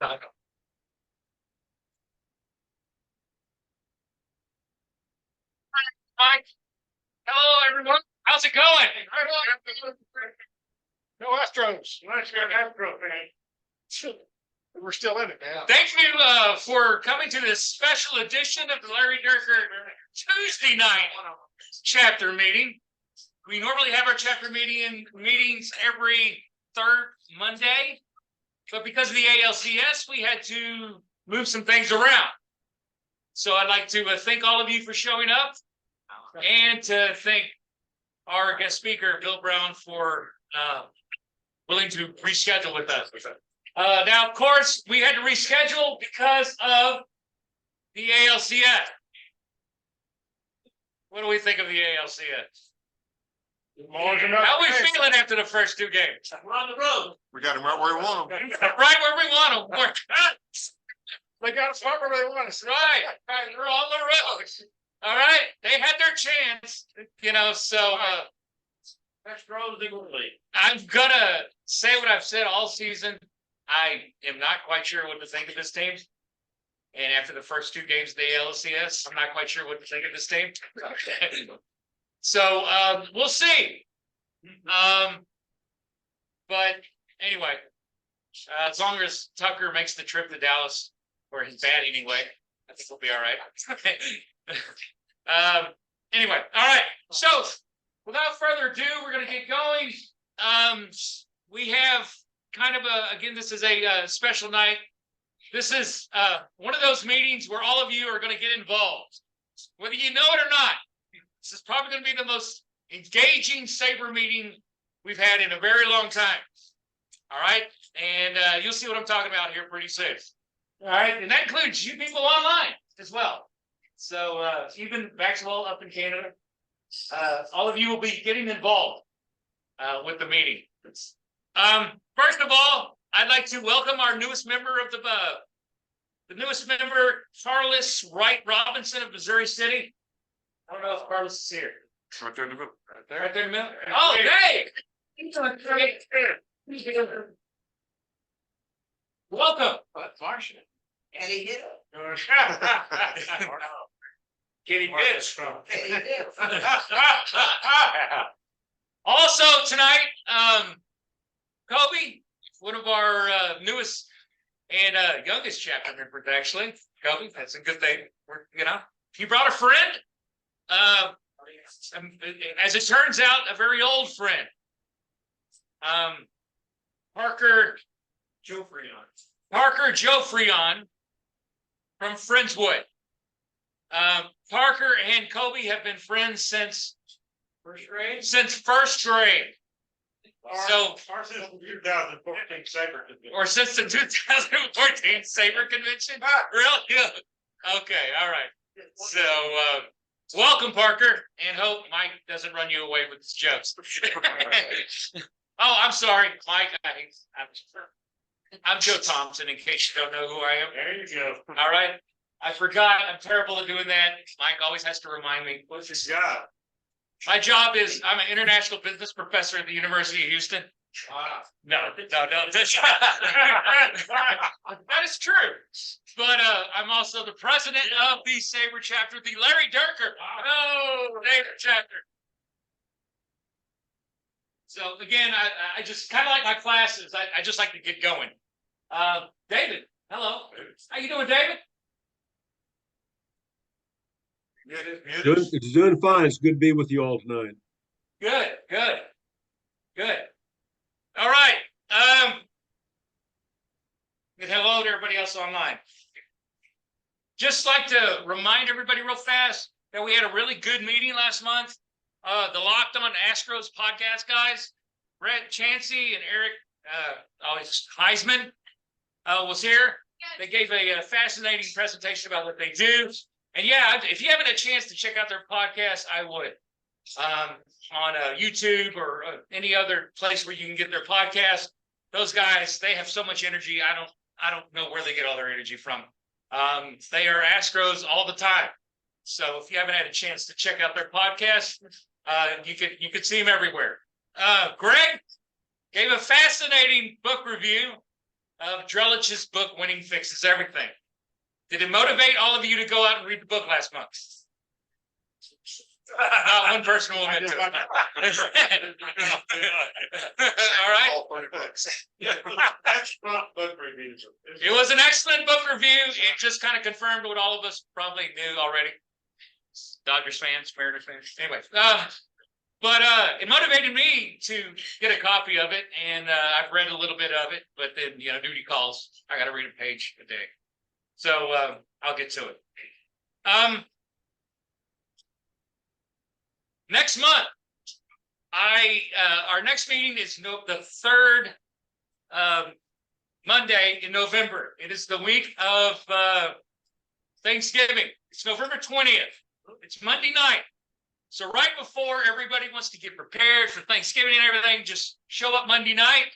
Mike. Hello, everyone. How's it going? No Astros. Nice Astros fan. We're still in it now. Thank you for coming to this special edition of the Larry Durker Tuesday night chapter meeting. We normally have our chapter meetings every third Monday, but because of the ALCS, we had to move some things around. So I'd like to thank all of you for showing up, and to thank our guest speaker, Bill Brown, for willing to reschedule with us. Now, of course, we had to reschedule because of the ALCS. What do we think of the ALCS? How are we feeling after the first two games? We're on the road. We got him right where we want him. Right where we want them. They got us right where they want us. Right. We're on the road. All right. They had their chance, so I'm gonna say what I've said all season. I am not quite sure what to think of this team. And after the first two games of the ALCS, I'm not quite sure what to think of this team. So we'll see. But anyway, as long as Tucker makes the trip to Dallas, or his bat anyway, I think we'll be all right. Anyway, all right. So without further ado, we're going to get going. We have kind of again, this is a special night. This is one of those meetings where all of you are going to get involved, whether you know it or not. This is probably going to be the most engaging SABR meeting we've had in a very long time. All right. And you'll see what I'm talking about here pretty soon. All right. And that includes you people online as well. So even Maxwell up in Canada, all of you will be getting involved with the meeting. First of all, I'd like to welcome our newest member of the newest member, Carlos Wright Robinson of Missouri City. I don't know if Carlos is here. Right there in the middle. Right there in the middle. Oh, hey! Welcome. Martian. And he did. Kitty Bitch. Also tonight, Kobe, one of our newest and youngest chapter members, actually. Kobe, that's a good thing. He brought a friend. As it turns out, a very old friend. Parker Joe Freon from Friendswood. Parker and Kobe have been friends since first grade. So, or since the 2014 SABR convention. Or since the 2014 SABR convention. Really? Okay. All right. So, welcome, Parker, and hope Mike doesn't run you away with his jokes. Oh, I'm sorry, Mike. I'm Joe Thompson, in case you don't know who I am. There you go. All right. I forgot. I'm terrible at doing that. Mike always has to remind me. What's his job? My job is I'm an international business professor at the University of Houston. No. That is true. But I'm also the president of the SABR chapter, the Larry Durker. SABR chapter. So again, I just kind of like my classes. I just like to get going. David, hello. How you doing, David? It's doing fine. It's good to be with you all tonight. Good. All right. And hello to everybody else online. Just like to remind everybody real fast that we had a really good meeting last month. The Locked On Astros podcast guys, Brett Chansey and Eric Heisman was here. They gave a fascinating presentation about what they do. And yeah, if you haven't had a chance to check out their podcast, I would. On YouTube or any other place where you can get their podcast. Those guys, they have so much energy. I don't know where they get all their energy from. They are Astros all the time. So if you haven't had a chance to check out their podcast, you could see them everywhere. Greg gave a fascinating book review of Drellich's book, Winning Fixes Everything. Did it motivate all of you to go out and read the book last month? Not one person will admit to it. All right. It was an excellent book review. It just kind of confirmed what all of us probably knew already. Dodgers fans, Mariners fans. Anyway, but it motivated me to get a copy of it, and I've read a little bit of it. But then, duty calls. I got to read a page a day, so I'll get to it. Next month, our next meeting is the third Monday in November. It is the week of Thanksgiving. It's November 20th. It's Monday night. So right before everybody wants to get prepared for Thanksgiving and everything, just show up Monday night.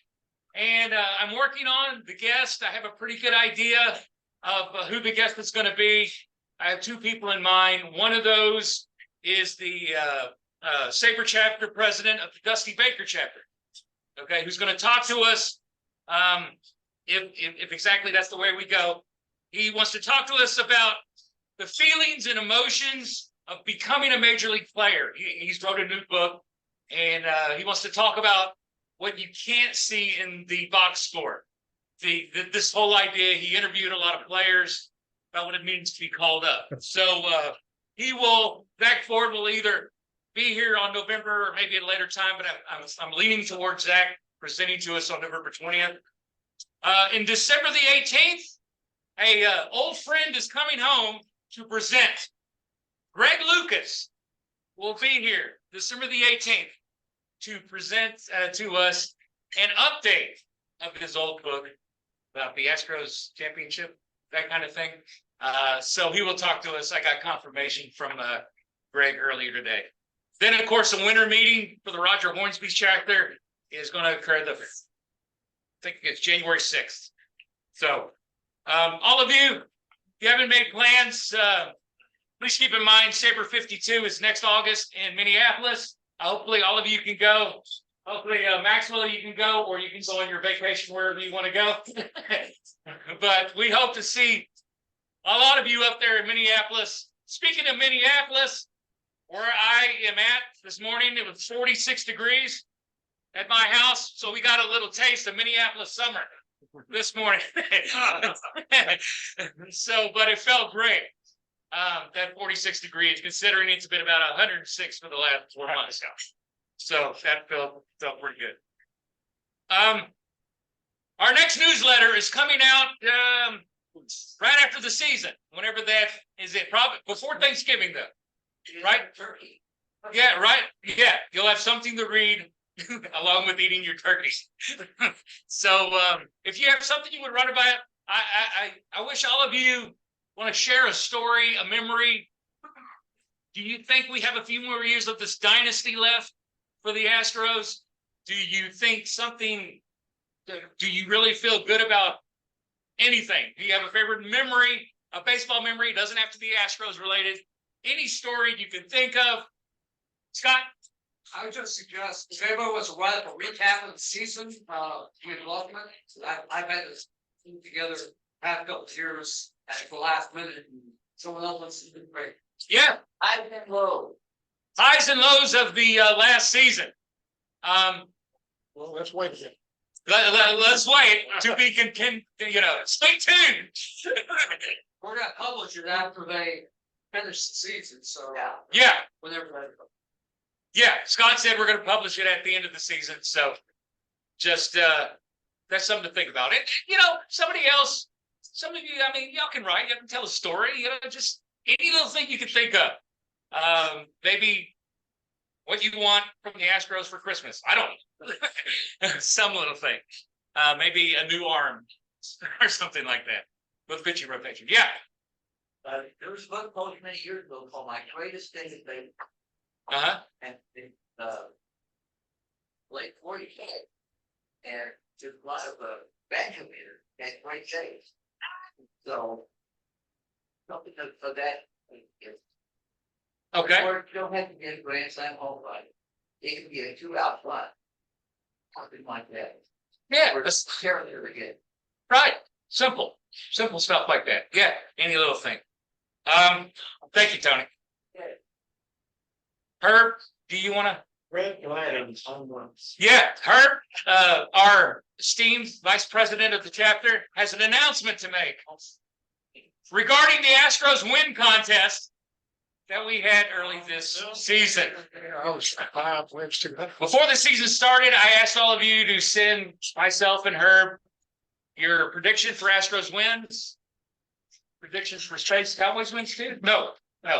And I'm working on the guest. I have a pretty good idea of who the guest is going to be. I have two people in mind. One of those is the SABR chapter president of the Dusty Baker chapter. Okay, who's going to talk to us if exactly that's the way we go. He wants to talk to us about the feelings and emotions of becoming a major league player. He's wrote a new book, and he wants to talk about what you can't see in the box score. This whole idea. He interviewed a lot of players about what it means to be called up. So Zach Ford will either be here on November or maybe at a later time, but I'm leaning towards Zach presenting to us on November 20th. In December the 18th, a old friend is coming home to present. Greg Lucas will be here December the 18th to present to us an update of his old book about the Astros championship, that kind of thing. So he will talk to us. I got confirmation from Greg earlier today. Then, of course, a winter meeting for the Roger Hornsby's chapter is going to occur I think it's January 6th. So all of you, if you haven't made plans, please keep in mind SABR 52 is next August in Minneapolis. Hopefully all of you can go. Hopefully Maxwell, you can go, or you can go on your vacation wherever you want to go. But we hope to see a lot of you up there in Minneapolis. Speaking of Minneapolis, where I am at this morning, it was 46 degrees at my house. So we got a little taste of Minneapolis summer this morning. But it felt great. That 46 degrees, considering it's been about 106 for the last 4 months. So that felt pretty good. Our next newsletter is coming out right after the season, whenever that is it. Probably before Thanksgiving, though. Right? Yeah, right. Yeah, you'll have something to read along with eating your turkey. So if you have something you would run about, I wish all of you want to share a story, a memory. Do you think we have a few more years of this dynasty left for the Astros? Do you think do you really feel good about anything? Do you have a favorite memory, a baseball memory? It doesn't have to be Astros related. Any story you can think of. Scott? I would just suggest, if anybody wants to write up a recap of the season, we'd love it. I've had this put together past couple of years at the last minute, and someone else wants to do great. Yeah. Highs and lows. Highs and lows of the last season. Well, let's wait a minute. Let's wait to be stay tuned. We're gonna publish it after they finish the season, so Yeah. whenever they Yeah, Scott said we're going to publish it at the end of the season. So just that's something to think about. It, some of you, y'all can write, you can tell a story, just any little thing you can think of. Maybe what you want from the Astros for Christmas. I don't know. Some little thing. Maybe a new arm or something like that with pitching rotation. Yeah. there was a book published many years ago called My Greatest Day of Baseball. And in late 40s, and there's a lot of Benjamin and great days. So something for that. Okay. Or you don't have to get a grand slam home run. It can be a 2-out run. Something like that. Yeah. Or just terribly again. Right, simple stuff like that. Yeah, any little thing. Thank you, Tony. Herb, do you want to? Yeah, Herb, our esteemed vice president of the chapter, has an announcement to make regarding the Astros win contest that we had early this season. Before the season started, I asked all of you to send myself and Herb your prediction for Astros wins, predictions for Space Cowboys wins too. No.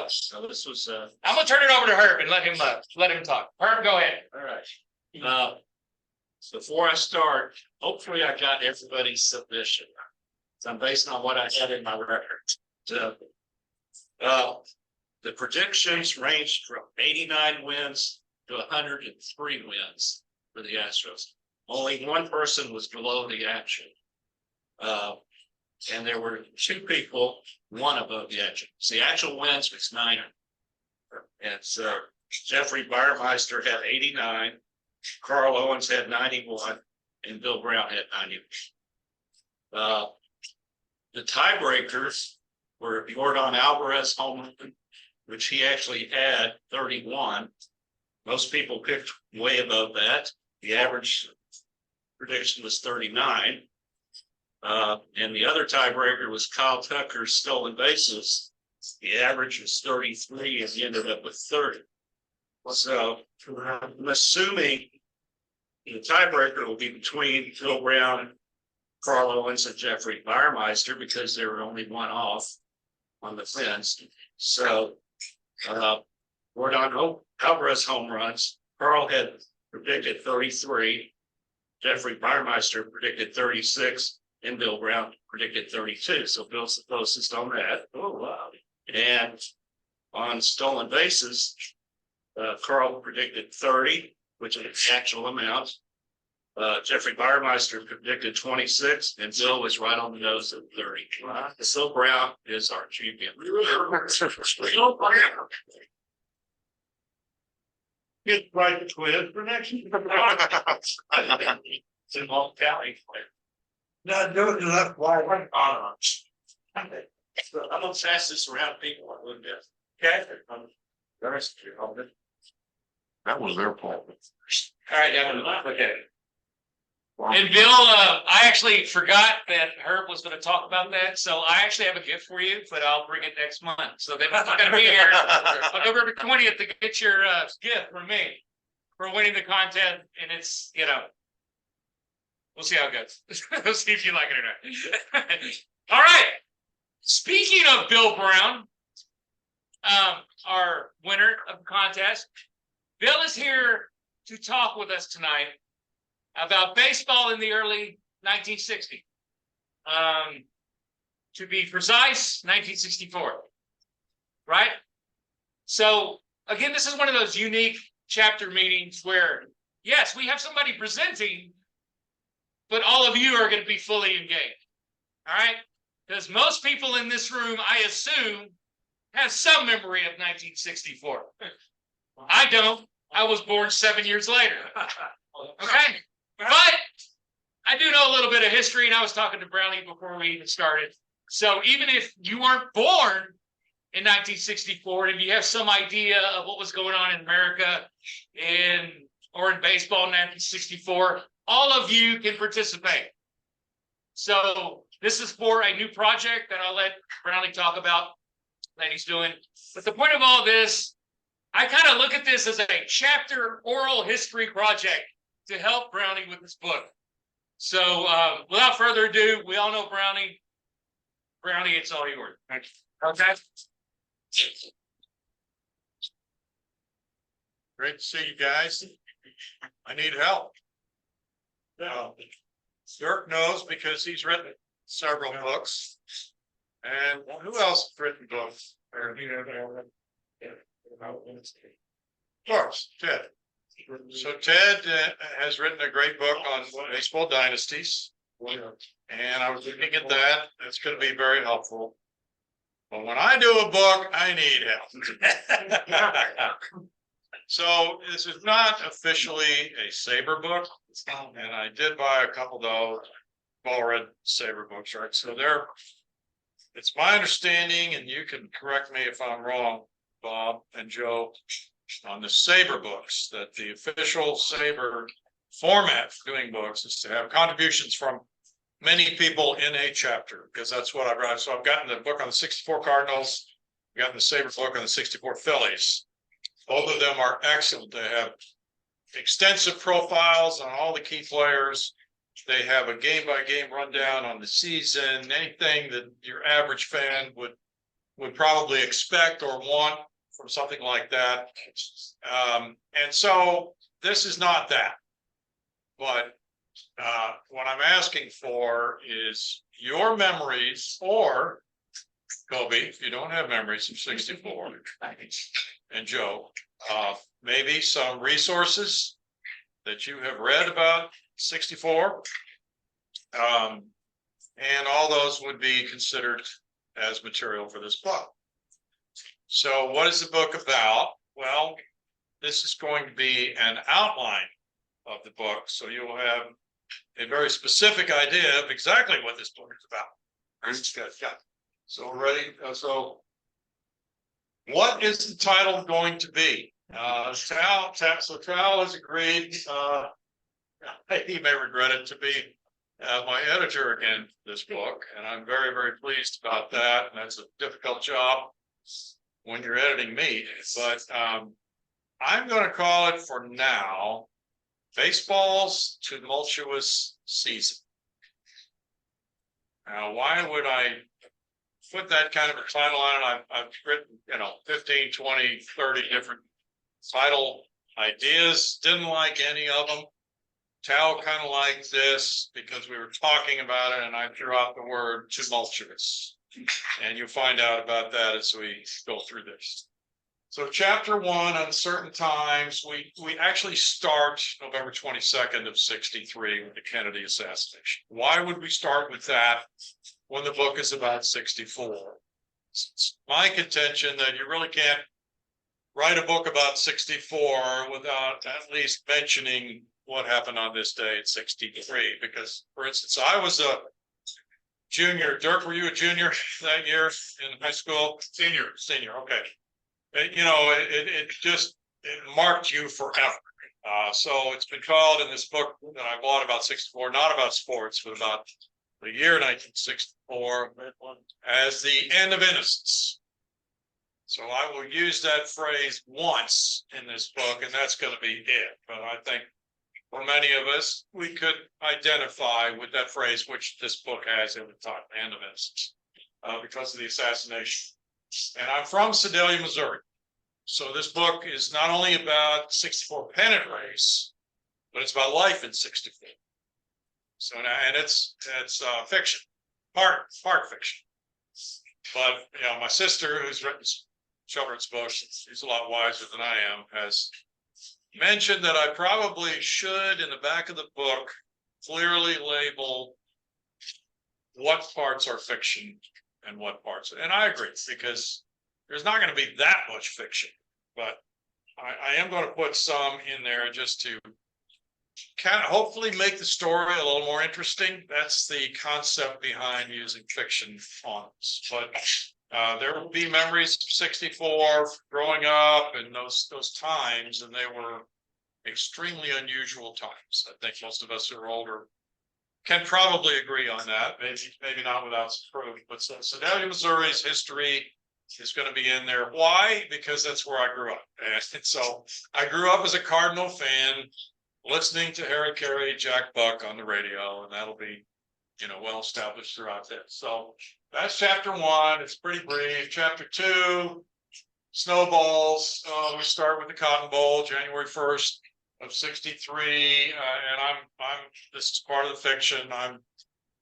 So this was, I'm gonna turn it over to Herb and let him talk. Herb, go ahead. all right. Before I start, hopefully I got everybody's submission. So I'm basing on what I had in my record. So, the predictions ranged from 89 wins to 103 wins for the Astros. Only one person was below the action. And there were two people, one above the action. So the actual wins was 9. And so Jeffrey Biermeister had 89, Carl Owens had 91, and Bill Brown had 91. The tiebreakers were Jordan Alvarez home run, which he actually had 31. Most people picked way above that. The average prediction was 39. And the other tiebreaker was Kyle Tucker's stolen bases. The average was 33 and he ended up with 30. So I'm assuming the tiebreaker will be between Bill Brown, Carl Owens, and Jeffrey Biermeister because they were only one off on the fence. So Jordan Alvarez home runs. Carl had predicted 33. Jeffrey Biermeister predicted 36. And Bill Brown predicted 32. So Bill's the closest on that. Oh, wow. And on stolen bases, Carl predicted 30, which is the actual amount. Jeffrey Biermeister predicted 26, and Bill was right on the nose at 30. So Brown is our champion. Get right the quiz for next year. It's in Long County. No, do it left wide. I'm gonna pass this around to people. I wouldn't guess. Okay. That was their fault. All right, okay. And Bill, I actually forgot that Herb was going to talk about that, so I actually have a gift for you, but I'll bring it next month. So they're not going to be here on November 20th to get your gift from me for winning the contest, and it's we'll see how it goes. We'll see if you like it or not. All right. Speaking of Bill Brown, our winner of the contest, Bill is here to talk with us tonight about baseball in the early 1960s. To be precise, 1964. Right? So, again, this is one of those unique chapter meetings where, yes, we have somebody presenting, but all of you are going to be fully engaged. All right? Because most people in this room, I assume, have some memory of 1964. I don't. I was born 7 years later. Okay? But I do know a little bit of history, and I was talking to Brantley before we even started. So even if you weren't born in 1964, if you have some idea of what was going on in America or in baseball in 1964, all of you can participate. So this is for a new project that I'll let Brantley talk about that he's doing. But the point of all this, I kind of look at this as a chapter oral history project to help Brownie with this book. So without further ado, we all know Brownie. Brownie, it's all yours. Okay. Great to see you guys. I need help. Dirk knows because he's written several books. And who else has written books? Of course, Ted. So Ted has written a great book on baseball dynasties. And I was looking at that. It's going to be very helpful. But when I do a book, I need help. So this is not officially a SABR book. And I did buy a couple of those. all read SABR books, right? So it's my understanding, and you can correct me if I'm wrong, Bob and Joe, on the SABR books, that the official SABR format for doing books is to have contributions from many people in a chapter, because that's what I've read. So I've gotten the book on the 64 Cardinals, I've gotten the SABR book on the 64 Phillies. Both of them are excellent. They have extensive profiles on all the key players. They have a game by game rundown on the season, anything that your average fan would probably expect or want from something like that. And so this is not that. But what I'm asking for is your memories, or Kobe, if you don't have memories of 64, and Joe, maybe some resources that you have read about 64. And all those would be considered as material for this book. So what is the book about? Well, this is going to be an outline of the book, so you'll have a very specific idea of exactly what this book is about. Yeah. So we're ready. So what is the title going to be? Tal has agreed, he may regret it, to be my editor again for this book, and I'm very, very pleased about that. And that's a difficult job when you're editing me, but I'm going to call it for now, Baseball's Tumultuous Season. Now, why would I put that kind of a title on it? I've written, 15, 20, 30 different title ideas, didn't like any of them. Tal kind of liked this because we were talking about it, and I threw out the word tumultuous. And you'll find out about that as we go through this. So chapter 1, Uncertain Times, we actually start November 22nd of 63 with the Kennedy assassination. Why would we start with that when the book is about 64? It's my contention that you really can't write a book about 64 without at least mentioning what happened on this day at 63. Because, for instance, I was a junior. Dirk, were you a junior that year in high school? Senior, okay. It marked you forever. So it's been called in this book that I bought about 64, not about sports, but about the year 1964, as the end of innocence. So I will use that phrase once in this book, and that's going to be it. But I think for many of us, we could identify with that phrase, which this book has in the top, end of innocence, because of the assassination. And I'm from Sedalia, Missouri. So this book is not only about 64 pennant race, but it's about life in 64. So now, and it's fiction, part fiction. But my sister, who's written children's books, she's a lot wiser than I am, has mentioned that I probably should, in the back of the book, clearly label what parts are fiction and what parts. And I agree, because there's not going to be that much fiction, but I am going to put some in there just to kind of hopefully make the story a little more interesting. That's the concept behind using fiction fonts. But there will be memories of 64 growing up and those times, and they were extremely unusual times. I think most of us who are older can probably agree on that. Maybe not without some proof, but Sedalia, Missouri's history is going to be in there. Why? Because that's where I grew up. And so I grew up as a Cardinal fan, listening to Harry Carey, Jack Buck on the radio, and that'll be, well established throughout this. So that's chapter 1. It's pretty brief. Chapter 2, snowballs. We start with the Cotton Bowl, January 1st of 63, and this is part of the fiction. I'm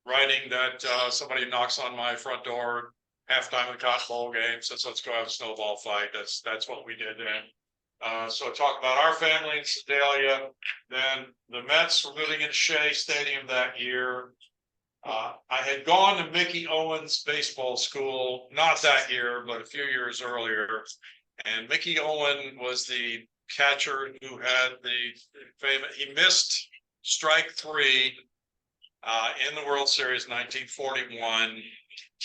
writing that somebody knocks on my front door halftime of the Cotton Bowl game, says let's go have a snowball fight. That's what we did then. So talk about our family in Sedalia. Then the Mets were moving into Shea Stadium that year. I had gone to Mickey Owens baseball school, not that year, but a few years earlier. And Mickey Owen was the catcher who had the famous, he missed strike 3 in the World Series 1941,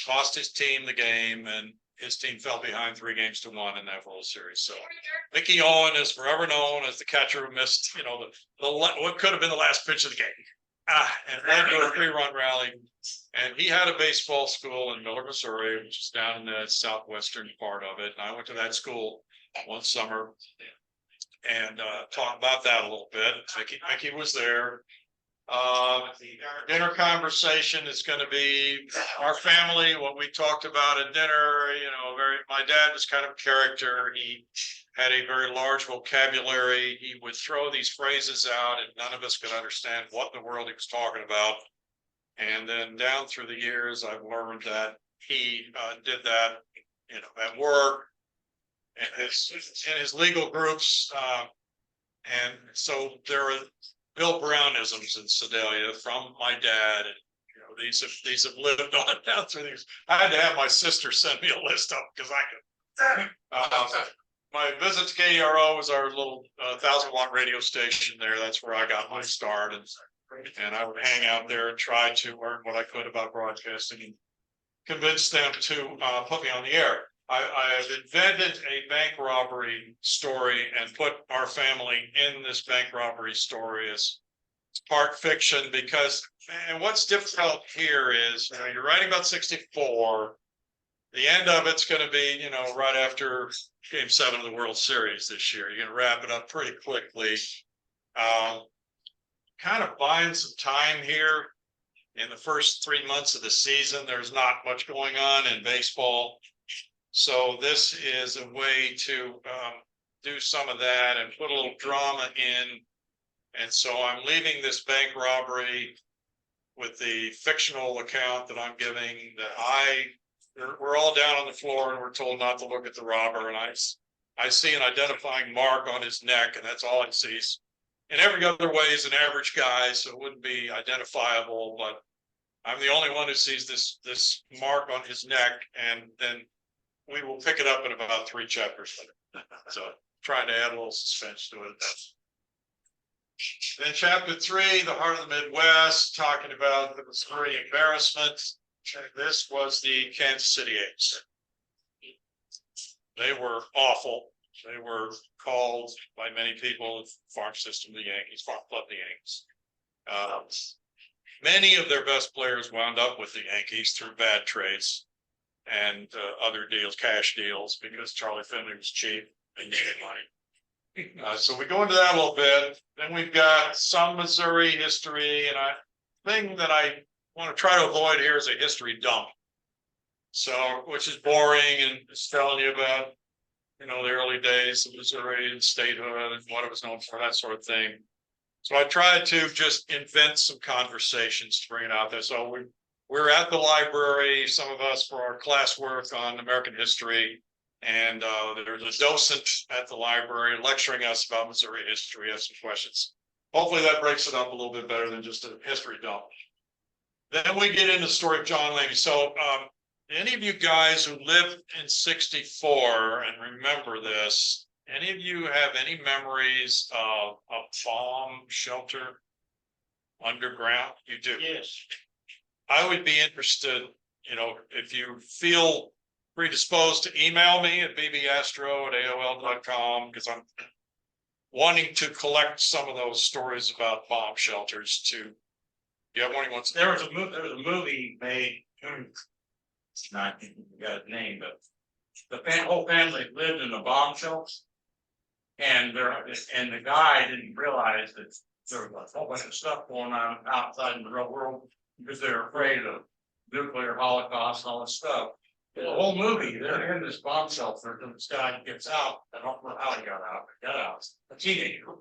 cost his team the game, and his team fell behind 3-1 in that World Series. So Mickey Owen is forever known as the catcher who missed, what could have been the last pitch of the game. And led to a 3-run rally. And he had a baseball school in Miller, Missouri, which is down in the southwestern part of it. And I went to that school one summer and talked about that a little bit. Mickey was there. Dinner conversation is going to be our family, what we talked about at dinner. My dad was kind of a character. He had a very large vocabulary. He would throw these phrases out and none of us could understand what in the world he was talking about. And then down through the years, I've learned that he did that, at work and in his legal groups. And so there are Bill Brownisms in Sedalia from my dad. And, these have lived on down through these. I had to have my sister send me a list of because I could. My visit to KDRO was our little 1,000-watt radio station there. That's where I got my start. And I would hang out there and try to learn what I could about broadcasting and convince them to put me on the air. I have invented a bank robbery story and put our family in this bank robbery story as part fiction because, and what's difficult here is, you're writing about 64. The end of it's going to be, right after Game 7 of the World Series this year. You're going to wrap it up pretty quickly. Kind of buying some time here. In the first 3 months of the season, there's not much going on in baseball. So this is a way to do some of that and put a little drama in. And so I'm leaving this bank robbery with the fictional account that I'm giving that we're all down on the floor and we're told not to look at the robber. And I see an identifying mark on his neck and that's all it sees. In every other way is an average guy, so it wouldn't be identifiable, but I'm the only one who sees this mark on his neck, and then we will pick it up in about 3 chapters later. So trying to add a little suspense to it. Then chapter 3, the heart of the Midwest, talking about the Missouri embarrassment. This was the Kansas City A's. They were awful. They were called by many people farm system the Yankees, farm club the Yankees. Many of their best players wound up with the Yankees through bad trades and other deals, cash deals, because Charlie Finley was cheap and needed money. So we go into that a little bit. Then we've got some Missouri history, and thing that I want to try to avoid here is a history dump. So, which is boring and it's telling you about, the early days of Missouri and statehood and what it was known for, that sort of thing. So I tried to just invent some conversations to bring it out there. So we're at the library, some of us for our classwork on American history. And there's a docent at the library lecturing us about Missouri history. We have some questions. Hopefully that breaks it up a little bit better than just a history dump. Then we get into the story of John Lamy. So any of you guys who lived in 64 and remember this, any of you have any memories of a bomb shelter underground? You do? Yes. I would be interested, if you feel predisposed to email me at bbastro@aol.com, because I'm wanting to collect some of those stories about bomb shelters too. You have one you want to? There was a movie made. Not got a name, but the whole family lived in a bomb shelter, and the guy didn't realize that there was a whole bunch of stuff going on outside in the real world because they were afraid of nuclear holocaust and all this stuff. The whole movie, they're in this bomb shelter, and this guy gets out. I don't know how he got out. He got out. A teenager.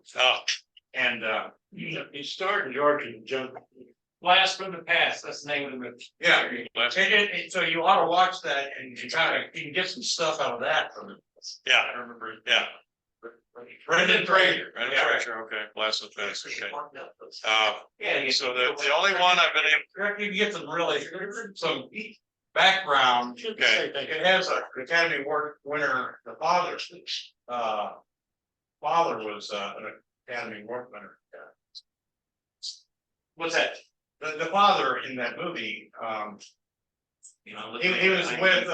And he started Georgia jump. Blast from the Past. That's the name of the movie. Yeah. So you ought to watch that, and you can get some stuff out of that from it. Yeah, I remember. Yeah. Brendan Fraser. Okay. Blast from the Past. Okay. So the only one I've been able. You can get some background. Okay. It has an Academy Award winner. The father was an Academy Award winner. What's that? the father in that movie, You know, he was with,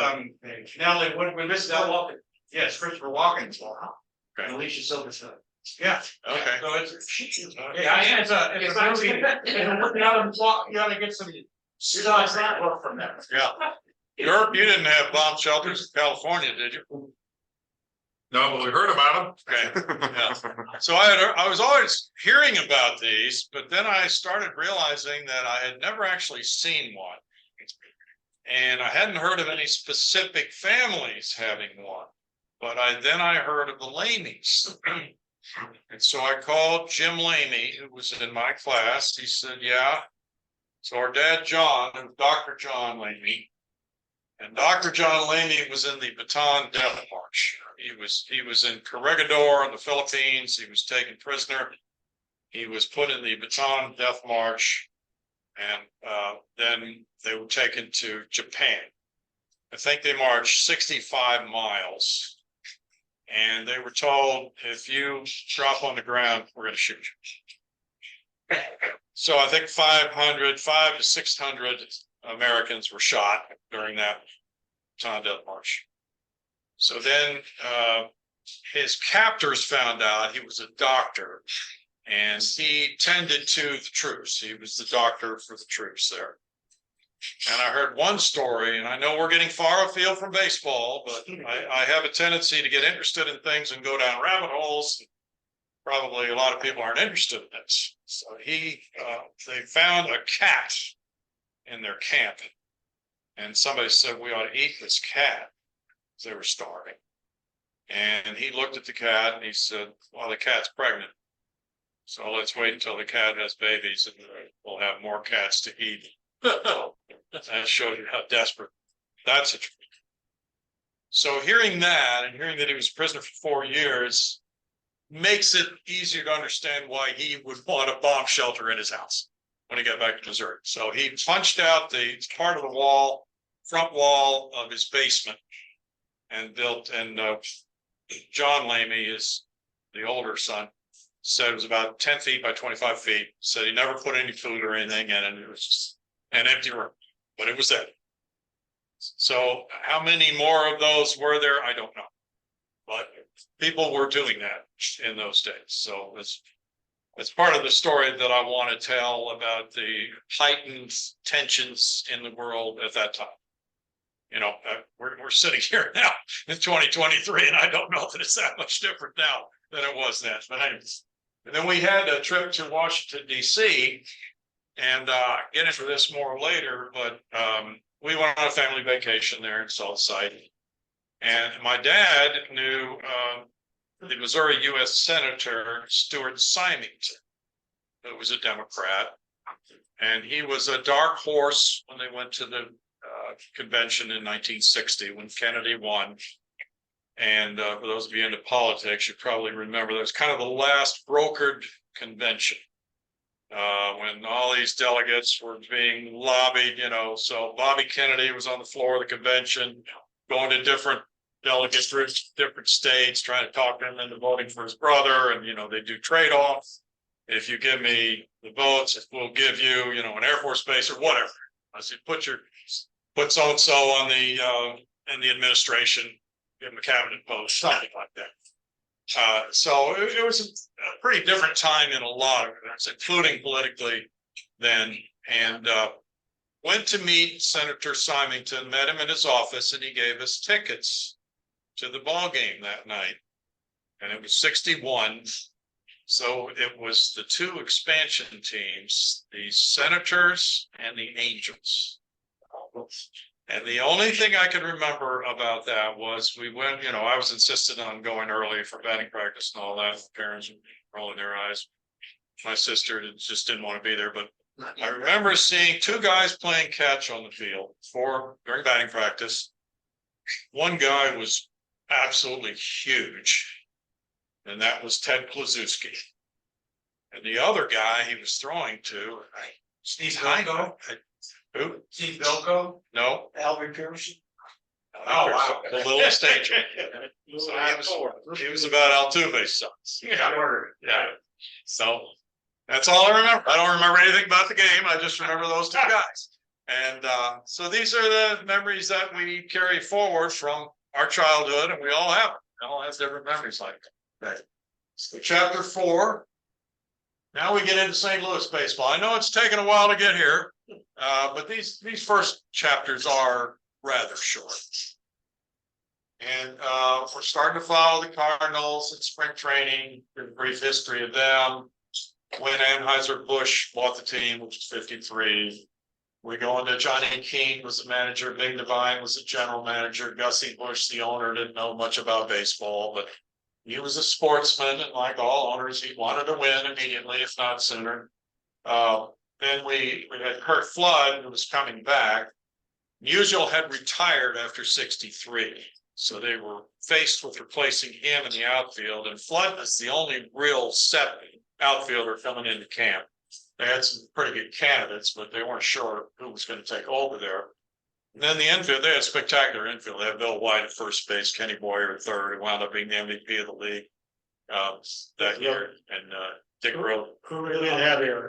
Natalie Wood, this Walken. Yes, Christopher Walken. Okay. Alicia Silverstone. Yeah. Okay. So it's, yeah, it's a movie, you gotta get some. Work from that. Yeah. You didn't have bomb shelters in California, did you? No, but we heard about Okay, yeah. So I was always hearing about these, but then I started realizing that I had never actually seen one. And I hadn't heard of any specific families having one, but then I heard of the Lamies. And so I called Jim Lamy, who was in my class. He said, yeah. So our dad, John, and Dr. John Lamy, and Dr. John Lamy was in the Bataan Death March. He was in Corregidor in the Philippines. He was taken prisoner. He was put in the Bataan Death March, and then they were taken to Japan. I think they marched 65 miles, and they were told, if you drop on the ground, we're going to shoot you. So I think 500 to 600 Americans were shot during that Bataan Death March. So then his captors found out he was a doctor, and he tended to the troops. He was the doctor for the troops there. And I heard one story, and I know we're getting far afield from baseball, but I have a tendency to get interested in things and go down rabbit holes. Probably a lot of people aren't interested in this. So they found a cat in their camp, and somebody said, we ought to eat this cat. They were starving. And he looked at the cat and he said, well, the cat's pregnant. So let's wait until the cat has babies and we'll have more cats to eat. That showed you how desperate that situation. So hearing that and hearing that he was a prisoner for 4 years makes it easier to understand why he would want a bomb shelter in his house when he got back to Missouri. So he punched out the part of the wall, front wall of his basement, and built, and John Lamy, is the older son, said it was about 10 feet by 25 feet. Said he never put any food or anything in it. It was just an empty room, but it was there. So how many more of those were there? I don't know. But people were doing that in those days. So it's part of the story that I want to tell about the heightened tensions in the world at that time. You know, we're sitting here now in 2023, and I don't know that it's that much different now than it was then. But anyways, and then we had a trip to Washington, D.C., and get into this more later, but we went on a family vacation there and saw the site. And my dad knew the Missouri U.S. Senator Stuart Symington, who was a Democrat. And he was a dark horse when they went to the convention in 1960 when Kennedy won. And for those of you into politics, you probably remember that was kind of the last brokered convention when all these delegates were being lobbied, you know. So Bobby Kennedy was on the floor of the convention, going to different delegate groups, different states, trying to talk them into voting for his brother. And, you know, they do trade-offs. If you give me the votes, we'll give you, you know, an Air Force base or whatever. I said, put so-and-so on the in the administration, give him a cabinet post, something like that. So it was a pretty different time in a lot of it, including politically then. And went to meet Senator Symington, met him in his office, and he gave us tickets to the ball game that night. And it was 61. So it was the two expansion teams, the Senators and the Angels. And the only thing I can remember about that was we went, you know, I was insistent on going early for batting practice and all that. Parents were rolling their eyes. My sister just didn't want to be there. But I remember seeing two guys playing catch on the field during batting practice. One guy was absolutely huge, and that was Ted Kluszewski. And the other guy he was throwing to, Steve Bilko? Who? Steve Bilko? No. Albert Pearson? Oh, wow. The littlest agent. So he was about Altuve's sons. Yeah. Yeah. So That's all I remember. I don't remember anything about the game. I just remember those two guys. And so these are the memories that we carry forward from our childhood, and we all have them. We all have different memories like that. Okay. So chapter 4. Now we get into St. Louis baseball. I know it's taken a while to get here, but these first chapters are rather short. And we're starting to follow the Cardinals in spring training, a brief history of them. When Anheuser-Busch bought the team, which was 53. We go into Johnny Keane was the manager, Big Devine was the general manager, Gussie Busch, the owner, didn't know much about baseball, but he was a sportsman, and like all owners, he wanted to win immediately, if not sooner. Then we had Kurt Flood, who was coming back. Musial had retired after 63, so they were faced with replacing him in the outfield, and Flood was the only real set outfielder coming into camp. They had some pretty good candidates, but they weren't sure who was going to take over there. And then the infield, they had a spectacular infield. They had Bill White at first base, Kenny Boyer at third, who wound up being the MVP of the league that year. And Dick Rowe. Who really had here?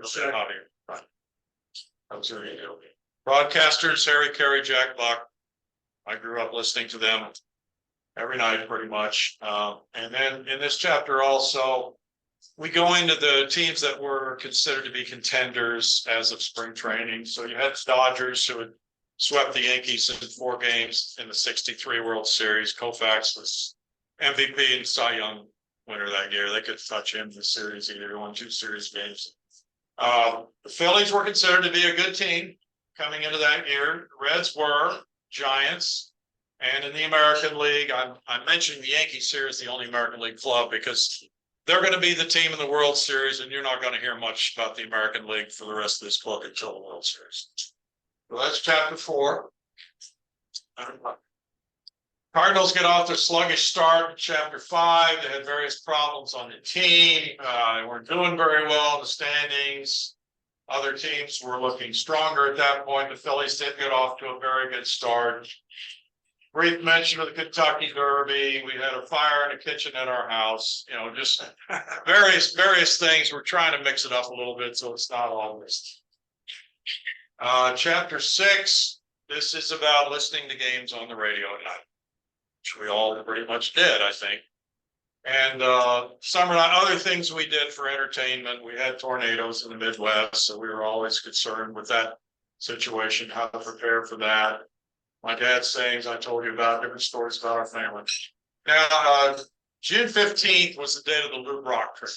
Right. That was really good. Broadcasters, Harry Carey, Jack Buck. I grew up listening to them every night pretty much. And then in this chapter also, we go into the teams that were considered to be contenders as of spring training. So you had the Dodgers, who had swept the Yankees in 4 games in the 63 World Series. Koufax was MVP and Cy Young winner that year. They could touch him in the series either. He won 2 series games. The Phillies were considered to be a good team coming into that year. The Reds were, Giants. And in the American League, I'm mentioning the Yankees here as the only American League club because they're going to be the team in the World Series, and you're not going to hear much about the American League for the rest of this club until the World Series. So that's chapter 4. Cardinals get off their sluggish start in chapter 5. They had various problems on the team. They weren't doing very well in the standings. Other teams were looking stronger at that point. The Phillies did get off to a very good start. Brief mention of the Kentucky Derby. We had a fire in the kitchen at our house. You know, just various things. We're trying to mix it up a little bit so it's not all this. Chapter 6. This is about listening to games on the radio at night, which we all pretty much did, I think. And summer night, other things we did for entertainment. We had tornadoes in the Midwest, so we were always concerned with that situation, how to prepare for that. My dad's sayings I told you about, different stories about our family. Now, June 15th was the date of the Lou Brock trip.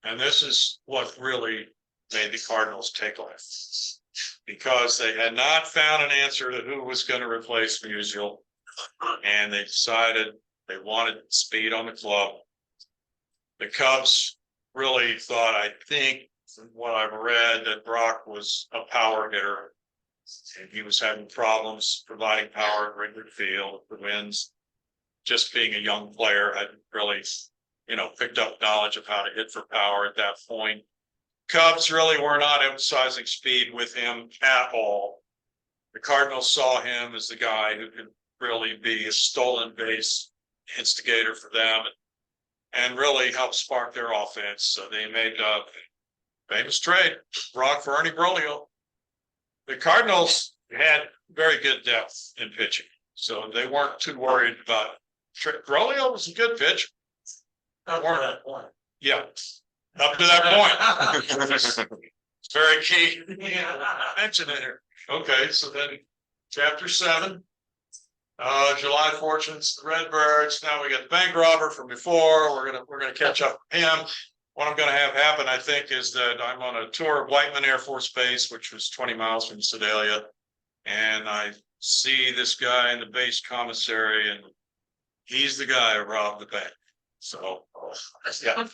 And this is what really made the Cardinals take off. Because they had not found an answer to who was going to replace Musial. And they decided they wanted speed on the club. The Cubs really thought, I think, from what I've read, that Brock was a power hitter. And he was having problems providing power at Wrigley Field. The Winds, just being a young player, hadn't really, picked up knowledge of how to hit for power at that point. Cubs really were not emphasizing speed with him at all. The Cardinals saw him as the guy who could really be a stolen base instigator for them and really help spark their offense. So they made a famous trade, Brock for Ernie Broglio. The Cardinals had very good depth in pitching, so they weren't too worried about Broglio was a good pitcher. Up to that point. Yeah, up to that point. It's very key. Mention it here. Okay, so then chapter 7. July fortunes, the Redbirds. Now we got the bank robber from before. We're gonna catch up with him. What I'm going to have happen, I think, is that I'm on a tour of Whiteman Air Force Base, which was 20 miles from Sedalia, and I see this guy in the base commissary, and he's the guy who robbed the bank. So, yeah.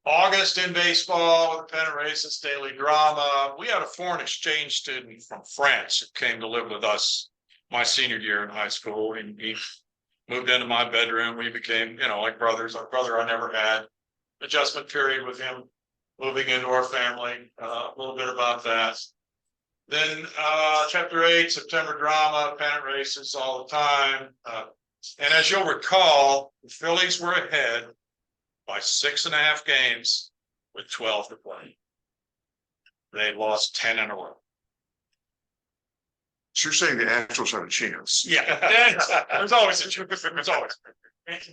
August in baseball with the pennant races, daily drama. We had a foreign exchange student from France who came to live with us my senior year in high school, and he moved into my bedroom. We became, like brothers. Our brother I never had. Adjustment period with him moving into our family. A little bit about that. Then chapter 8, September drama, pennant races all the time. And as you'll recall, the Phillies were ahead by 6.5 games with 12 to play. They lost 10 in a row. So you're saying the Astros have a chance? Yeah, there's always a chance. There's always.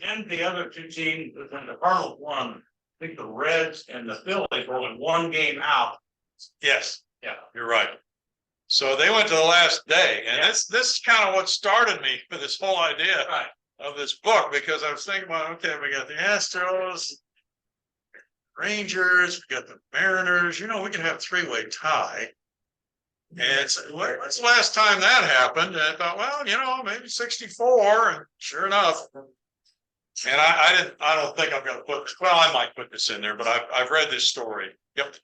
And the other two teams, when the Cardinals won, I think the Reds and the Phillies were only one game out. Yes, Yeah. you're right. So they went to the last day, and this is kind of what started me for this whole idea Right. of this book, because I was thinking about, okay, we got the Astros, Rangers, we got the Mariners, you know, we can have a three-way tie. And it's, when's the last time that happened? And I thought, well, you know, maybe 64, and sure enough. And I don't think I'm gonna put, well, I might put this in there, but I've read this story. Yep.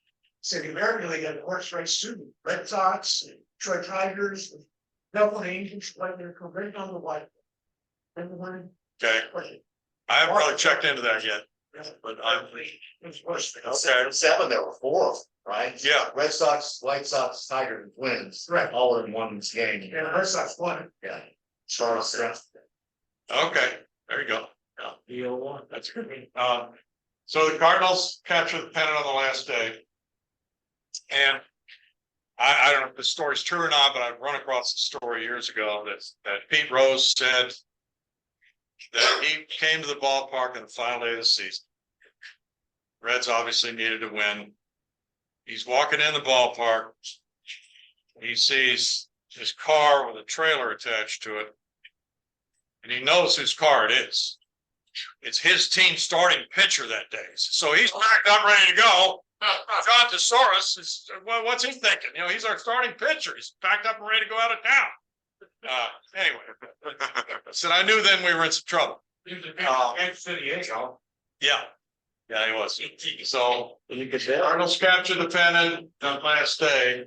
So the American League had the horse race too, Red Sox, Detroit Tigers, Dublin Angels, like they're right on the white. Everyone, Okay, I haven't really checked into that yet, but I'm, it's worse. okay, Seven, there were four, right? yeah, Red Sox, White Sox, Tigers, and Twins. Right. All in one game. Yeah, the Red Sox won it. Yeah. Charles. okay, there you go. Deal one. That's good. So the Cardinals captured the pennant on the last day. And I don't know if the story's true or not, but I've run across the story years ago that Pete Rose said that he came to the ballpark on the final day of the season. Reds obviously needed to win. He's walking in the ballpark. He sees his car with a trailer attached to it. And he knows whose car it is. It's his team starting pitcher that day. So he's packed up, ready to go. John Thesaurus is, well, what's he thinking? You know, he's our starting pitcher. He's packed up and ready to go out of town. Anyway, said I knew then we were in some trouble. Kansas City, Diego. Yeah, he was. So You could tell. Cardinals captured the pennant on last day.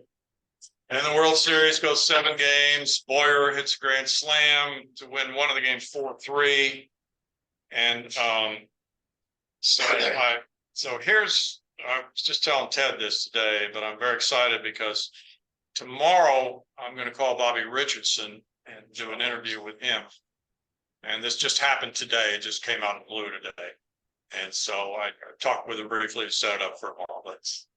And the World Series goes 7 games. Boyer hits a grand slam to win one of the games 4-3. And so here's, I was just telling Ted this today, but I'm very excited because tomorrow I'm going to call Bobby Richardson and do an interview with him. And this just happened today. It just came out of the blue today. And so I talked with him briefly to set it up for tomorrow. Let's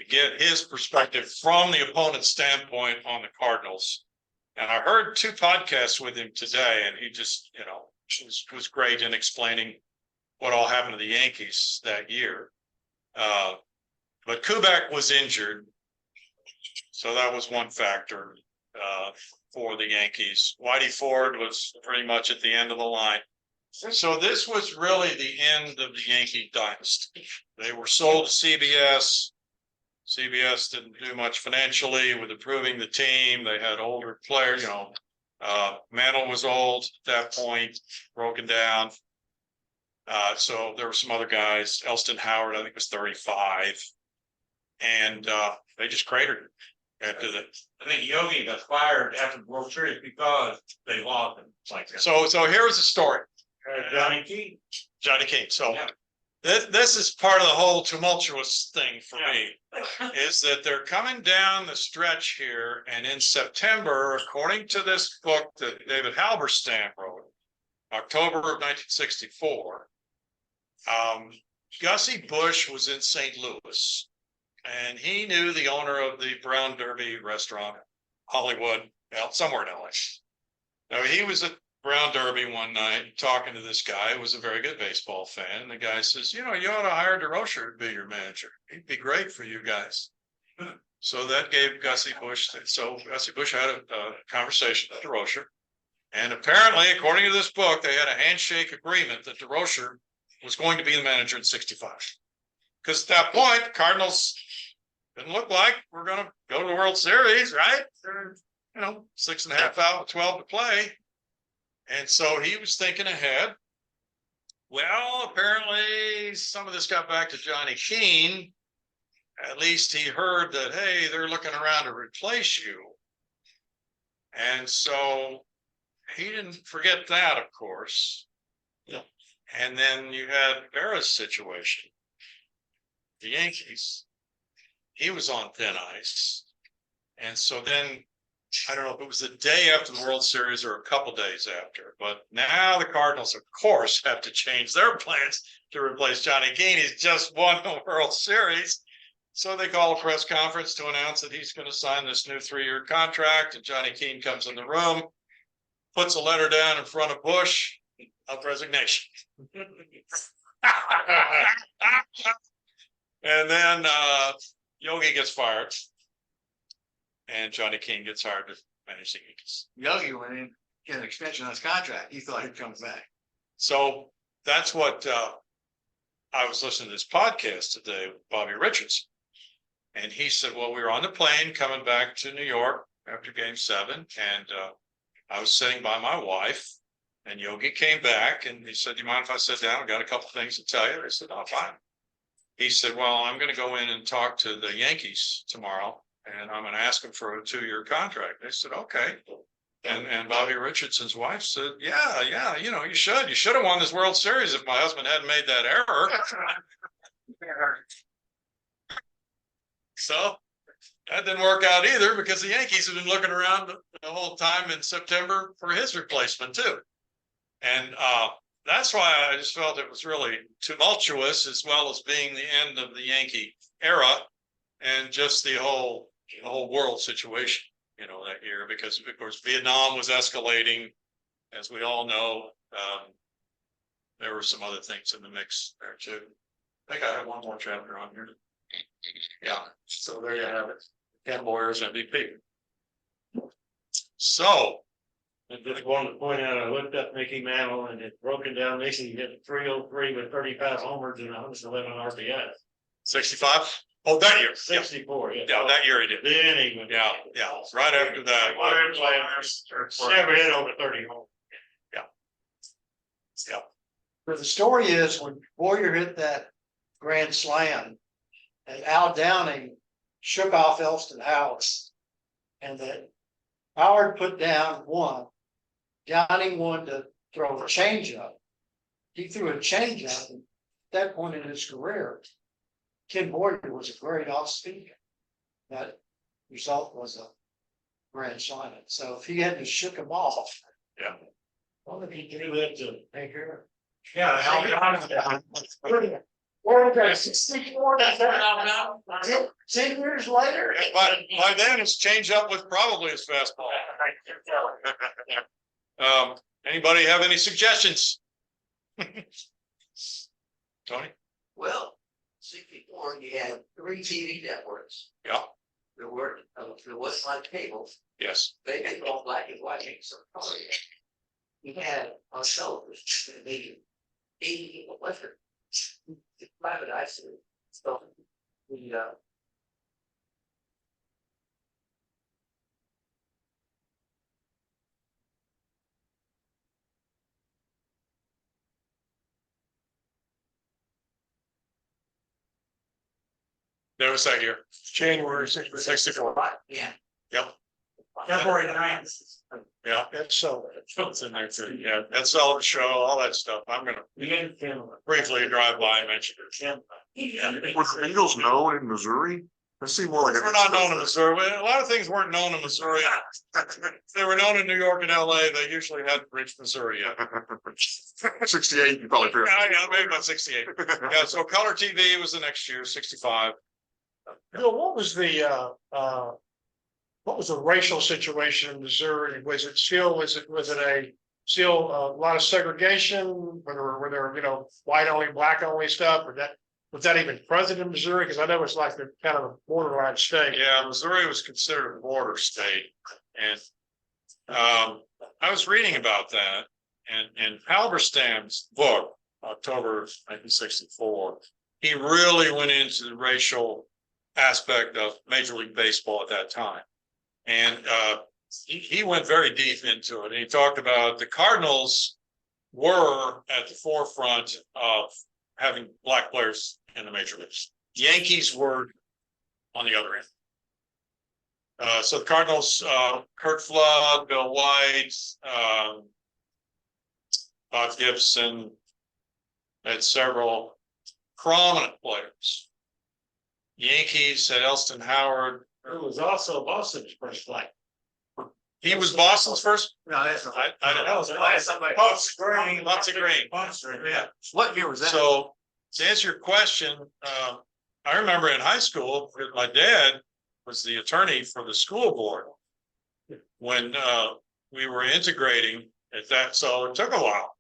get his perspective from the opponent's standpoint on the Cardinals. And I heard 2 podcasts with him today, and he just, you know, was great in explaining what all happened to the Yankees that year. But Kubek was injured. So that was one factor for the Yankees. Whitey Ford was pretty much at the end of the line. So this was really the end of the Yankee dynasty. They were sold to CBS. CBS didn't do much financially with improving the team. They had older players, you know. Mantle was old at that point, broken down. So there were some other guys. Elston Howard, I think, was 35. And they just cratered it after that. I think Yogi got fired after the World Series because they lost him. Like that. So here's the story. Johnny Key. Johnny King. So Yeah. this is part of the whole tumultuous thing for me, is that they're coming down the stretch here. And in September, according to this book that David Halberstam wrote, October of 1964, Gussie Busch was in St. Louis. And he knew the owner of the Brown Derby restaurant, Hollywood, somewhere in LA. Now he was at Brown Derby one night talking to this guy who was a very good baseball fan. And the guy says, you know, you ought to hire DeRocher to be your manager. He'd be great for you guys. So that gave Gussie Busch. So Gussie Busch had a conversation with DeRocher. And apparently, according to this book, they had a handshake agreement that DeRocher was going to be the manager in 65. Because at that point, the Cardinals didn't look like we're going to go to the World Series, right? They're, 6.5 out of 12 to play. And so he was thinking ahead. Well, apparently some of this got back to Johnny Keane. At least he heard that, hey, they're looking around to replace you. And so he didn't forget that, of course. Yeah. And then you had Vera's situation. The Yankees, he was on thin ice. And so then I don't know if it was the day after the World Series or a couple days after, but now the Cardinals, of course, have to change their plans to replace Johnny Keane. He's just won the World Series. So they call a press conference to announce that he's going to sign this new 3-year contract, and Johnny Keane comes in the room, puts a letter down in front of Bush of resignation. And then Yogi gets fired. And Johnny Keane gets hired to manage the Yankees. Yogi went in, get an extension on his contract. He thought he'd come back. So that's what I was listening to this podcast today with Bobby Richardson. And he said, well, we were on the plane coming back to New York after Game 7. And I was sitting by my wife. And Yogi came back and he said, do you mind if I sit down? I got a couple things to tell you. I said, oh, fine. He said, well, I'm going to go in and talk to the Yankees tomorrow. And I'm going to ask them for a 2-year contract. They said, okay. And Bobby Richardson's wife said, yeah, you know, you should have won this World Series if my husband hadn't made that error. So that didn't work out either because the Yankees have been looking around the whole time in September for his replacement too. And that's why I just felt it was really tumultuous as well as being the end of the Yankee era and just the whole world situation, you know, that year, because of course Vietnam was escalating, as we all know. There were some other things in the mix there too. I think I have one more chapter on here. Yeah, so there you have it. Ken Boyer's MVP. So, I just wanted to point out, I looked up Mickey Mantle and it broken down, Mickey hit 303 with 35 homers and 111 RBIs. 65? Oh, that year. 64, yeah. Yeah, that year he did. Then he went. Yeah, right after that. Never hit over 30 homers. Yeah. But the story is when Boyer hit that grand slam and Al Downing shook off Elston Howard and that Howard put down one. Downing wanted to throw a changeup. He threw a changeup. At that point in his career, Ken Boyer was a great off speaker. That result was a grand slam. So if he hadn't shook him off. Yeah. Well, if he threw that to Baker. Yeah. Yeah, 64, 10 years later. But by then it's changed up with probably his fastball. Anybody have any suggestions? Tony? Well, 64, you had 3 TV networks. Yeah. There wasn't like cable. Yes. They had all black and white games. You had on television, maybe 80 people left it. Private eyes. So we There was that year. January 64. yeah. Yep. February 9th. Yeah. That's so. It's in there too. Yeah. That Sullivan show, all that stuff. I'm going to briefly drive by and mention it. Was the Eagles known in Missouri? That seemed more like. We're not known in Missouri. A lot of things weren't known in Missouri. They were known in New York and LA. They usually hadn't reached Missouri yet. 68, you probably figured. Yeah, maybe about 68. Yeah, so color TV was the next year, 65. Bill, what was the racial situation in Missouri? Was it a lot of segregation? Were there, white only, black only stuff? Or was that even present in Missouri? Because I know it's like the kind of a borderline state. Yeah, Missouri was considered a border state. And I was reading about that. And in Halberstam's book, October 1964, he really went into the racial aspect of Major League Baseball at that time. And he went very deep into it. And he talked about the Cardinals were at the forefront of having black players in the major leagues. Yankees were on the other end. So the Cardinals, Kurt Flood, Bill White, Bob Gibson, had several prominent players. Yankees had Elston Howard. It was also Boston's first flight. He was Boston's first? No, that's not. I don't know. Lots of green. Lots of green. Yeah. What year was that? So to answer your question, I remember in high school, my dad was the attorney for the school board. When we were integrating at that, so it took a while.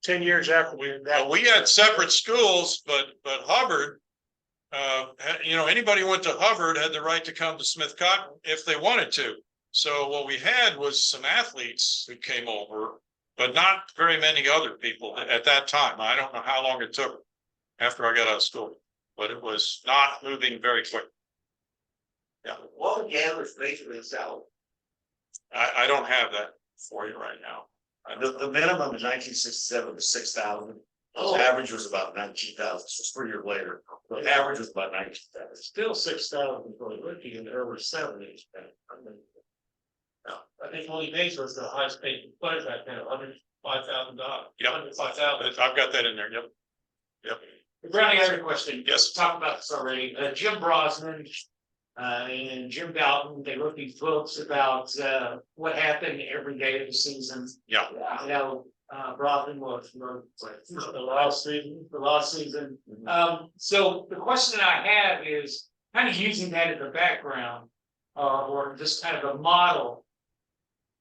10 years after We had separate schools, but Hubbard, anybody who went to Hubbard had the right to come to Smith Cotton if they wanted to. So what we had was some athletes who came over, but not very many other people at that time. I don't know how long it took after I got out of school, but it was not moving very quick. Yeah, What would the average basically salary? I don't have that for you right now. The minimum in 1967 was 6,000. Oh. The average was about 19,000. So it's 3 years later. The average was about 19,000. Still 6,000 for a rookie in the early 70s. I think Willie Mays was the highest paid player back then, $105,000. Yep. $105,000. I've got that in there. Yep. Brownie, I have a question. Yes. Talked about this already. Jim Brosnan and Jim Dalton, they wrote these books about what happened every day of the season. Yeah. You know, Brosnan was the last season. So the question that I have is kind of using that as a background or just kind of a model.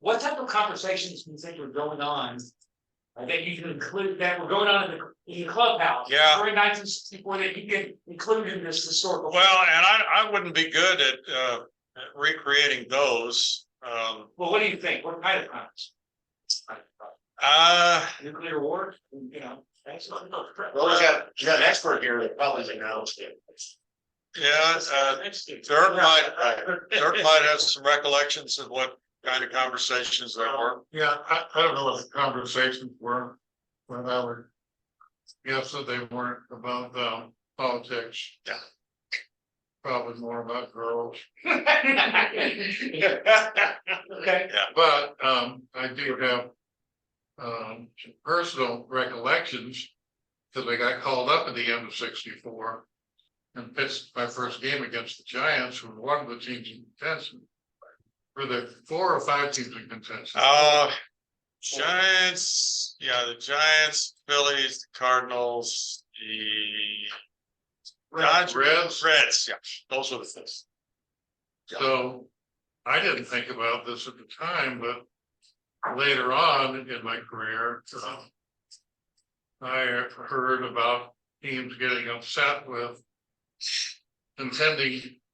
What type of conversations do you think are going on that you can include that were going on in the clubhouse? Yeah. During 1964 that you can include in this historical. Well, and I wouldn't be good at recreating those. Well, what do you think? What kind of comments? Nuclear war, you know. Well, you got an expert here that probably knows it. Yeah, Dirk might have some recollections of what kind of conversations there were. Yeah, I don't know what the conversations were, when I would guess that they weren't about politics. Yeah. Probably more about girls, Okay. but I do have some personal recollections, because I got called up at the end of '64 and pitched my first game against the Giants, who were one of the teams in contention. Were there 4 or 5 teams in contention? Giants, the Giants, Phillies, the Cardinals, the Reds, yeah, those were the things. So I didn't think about this at the time, but later on in my career, I heard about teams getting upset with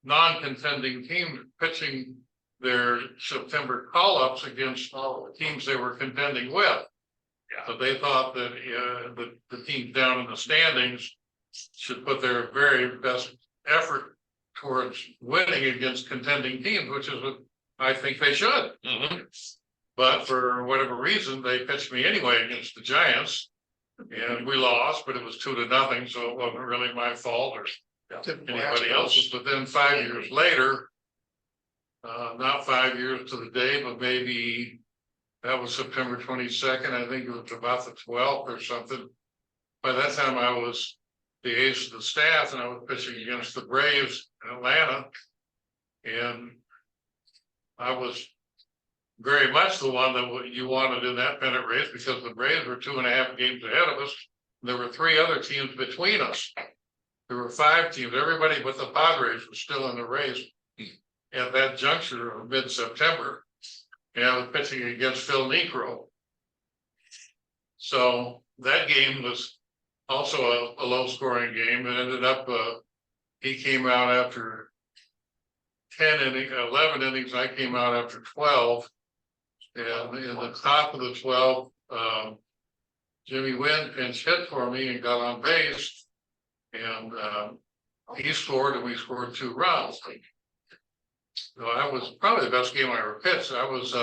non-contending teams pitching their September call-ups against all the teams they were contending with. Yeah. So they thought that the teams down in the standings should put their very best effort towards winning against contending teams, which is what I think they should. Mm-hmm. But for whatever reason, they pitched me anyway against the Giants. And we lost, but it was 2-0, so it wasn't really my fault or anybody else's. But then 5 years later, not 5 years to the day, but maybe that was September 22nd. I think it was about the 12th or something. By that time, I was the ace of the staff, and I was pitching against the Braves in Atlanta. And I was very much the one that you wanted in that pennant race, because the Braves were 2.5 games ahead of us. There were 3 other teams between us. There were 5 teams. Everybody but the Padres was still in the race at that juncture of mid-September. And I was pitching against Phil Necro. So that game was also a low-scoring game. It ended up, he came out after 11 innings. I came out after 12. And in the top of the 12, Jimmy Wynn pinch hit for me and got on base. And he scored, and we scored 2 runs. So that was probably the best game I ever pitched. I was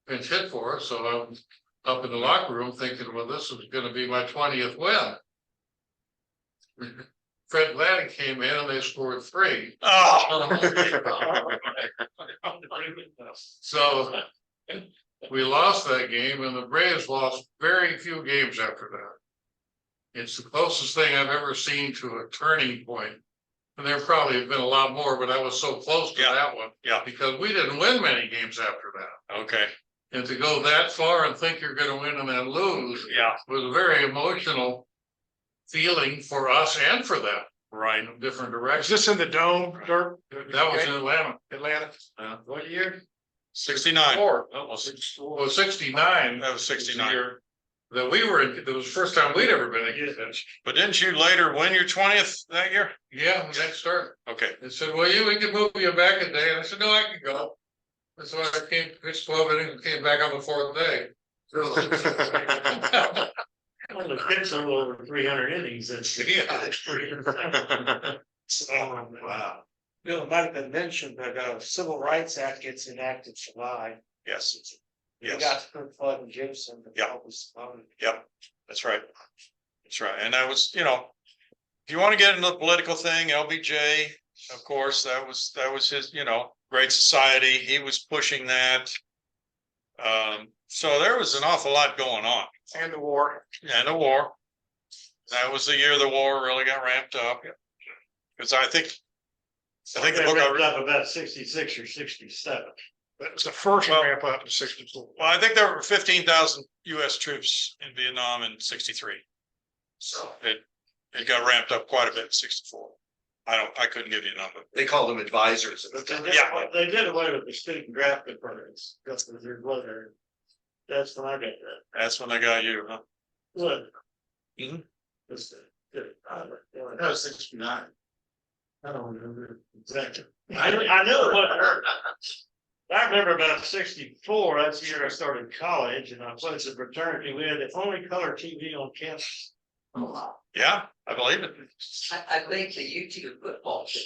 pinch hit for us, so I was up in the locker room thinking, well, this is going to be my 20th win. Fred Gladden came in and they scored 3. So we lost that game, and the Braves lost very few games after that. It's the closest thing I've ever seen to a turning point And there probably have been a lot more, but I was so close to Yeah. that one. Yeah. Because we didn't win many games after that. Okay, And to go that far and think you're gonna win and then lose yeah, was a very emotional feeling for us and for them right. in different Is directions. this in the dome, Dirk? That was in Atlanta. Atlanta. What year? 69. Well, 69. That was 69. year That we were, it was the first time we'd ever been against. But didn't you later win your 20th that year? Yeah, the next start. Okay, They said, well, we can move you back a day. And I said, no, I can go. That's why I came, pitched 12 innings and came back on the fourth day. When the kids are over 300 innings, that's. wow, Bill, it might have been mentioned, but Civil Rights Act gets enacted July. yes, We yes, got to put Flood and Gibson. to Yeah. help us vote. yep, that's right. That's right, and that was, you know, if you want to get into the political thing, LBJ, of course, that was his, you know, Great Society, he was pushing that. So there was an awful lot going on. And the war. And the war. That was the year the war really got ramped up. Because I think the book I read, Up about 66 or 67. That was the first ramp up in 64. well, I think there were 15,000 US troops in Vietnam in 63. So it got ramped up quite a bit in 64. I couldn't give you a number. They called them advisors. Yeah. They did away with the student draft departments. That's when I got that. That's when I got you, huh? Look. Mhm. That was 69. I don't remember exactly. I know what hurt. I remember about 64, that's the year I started college and I played some fraternity. We had the only color TV on campus. Yeah, I believe it. I think the YouTube football team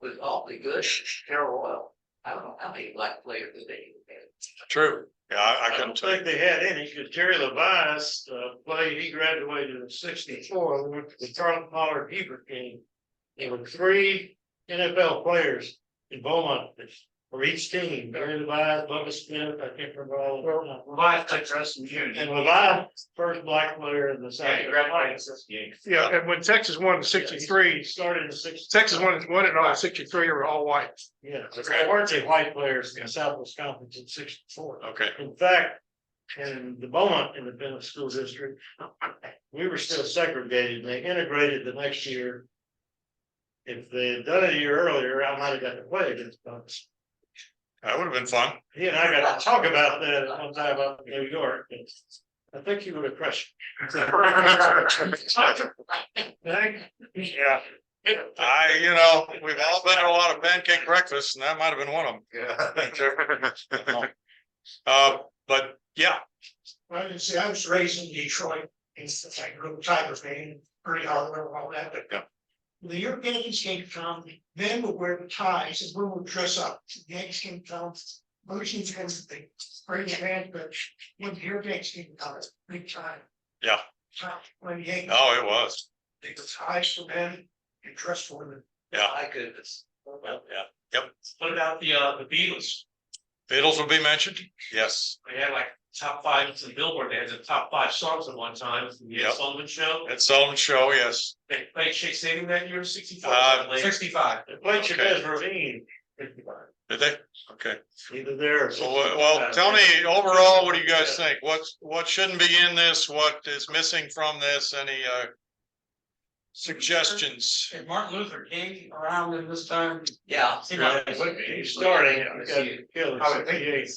was awfully good. Carol Royal. I don't know how many black players they had. True. Yeah, I I couldn't don't tell you. think they had any, because Jerry Levice played, he graduated in 64, went to the Charlotte Pollard Hebert game. There were 3 NFL players in Beaumont for each team, Jerry Levice, Bubba Smith, I can't remember all of them. Levi's took us in June. And Levice, first black player in the South. Yeah, and when Texas won in 63, Started in 60. Texas won it all in 63, they were all white. Yeah, there weren't any white players in the Southwest Conference in 64. Okay, In fact, in the Beaumont Independent School District, we were still segregated. They integrated the next year. If they had done it a year earlier, I might have got to play against us. that would have been fun. He and I got to talk about that at one time up in New York. I think he would have crushed. Yeah. You know, we've all been to a lot of pancake breakfasts and that might have been one of them. But yeah, I didn't see, I was raised in Detroit, and it's like a little Tiger fan, pretty hard, all that, but. Yeah. The Yankees came to town, men would wear the ties, and women would dress up. The Yankees came to town, motions and the great band, but when the Yankees came to town, big time. yeah, When the Yankees, oh, it was. they were ties for men and dress for women. Yeah, My goodness. yeah. What about the Beatles? Beatles will be mentioned. Yes, They had like top 5, it's a Billboard, they had the top 5 songs at one time, the Yep. Sullivan Show. at Sullivan Show, yes. They played Shea Stadium that year, 64, Uh, 65. They played Okay. Chavez Ravine. Did they? Okay. Either there or. Well, tell me overall, what do you guys think? What shouldn't be in this? What is missing from this? Any suggestions? And Martin Luther King around in this time. Yeah. Seemed like He's starting, he got killed in 68.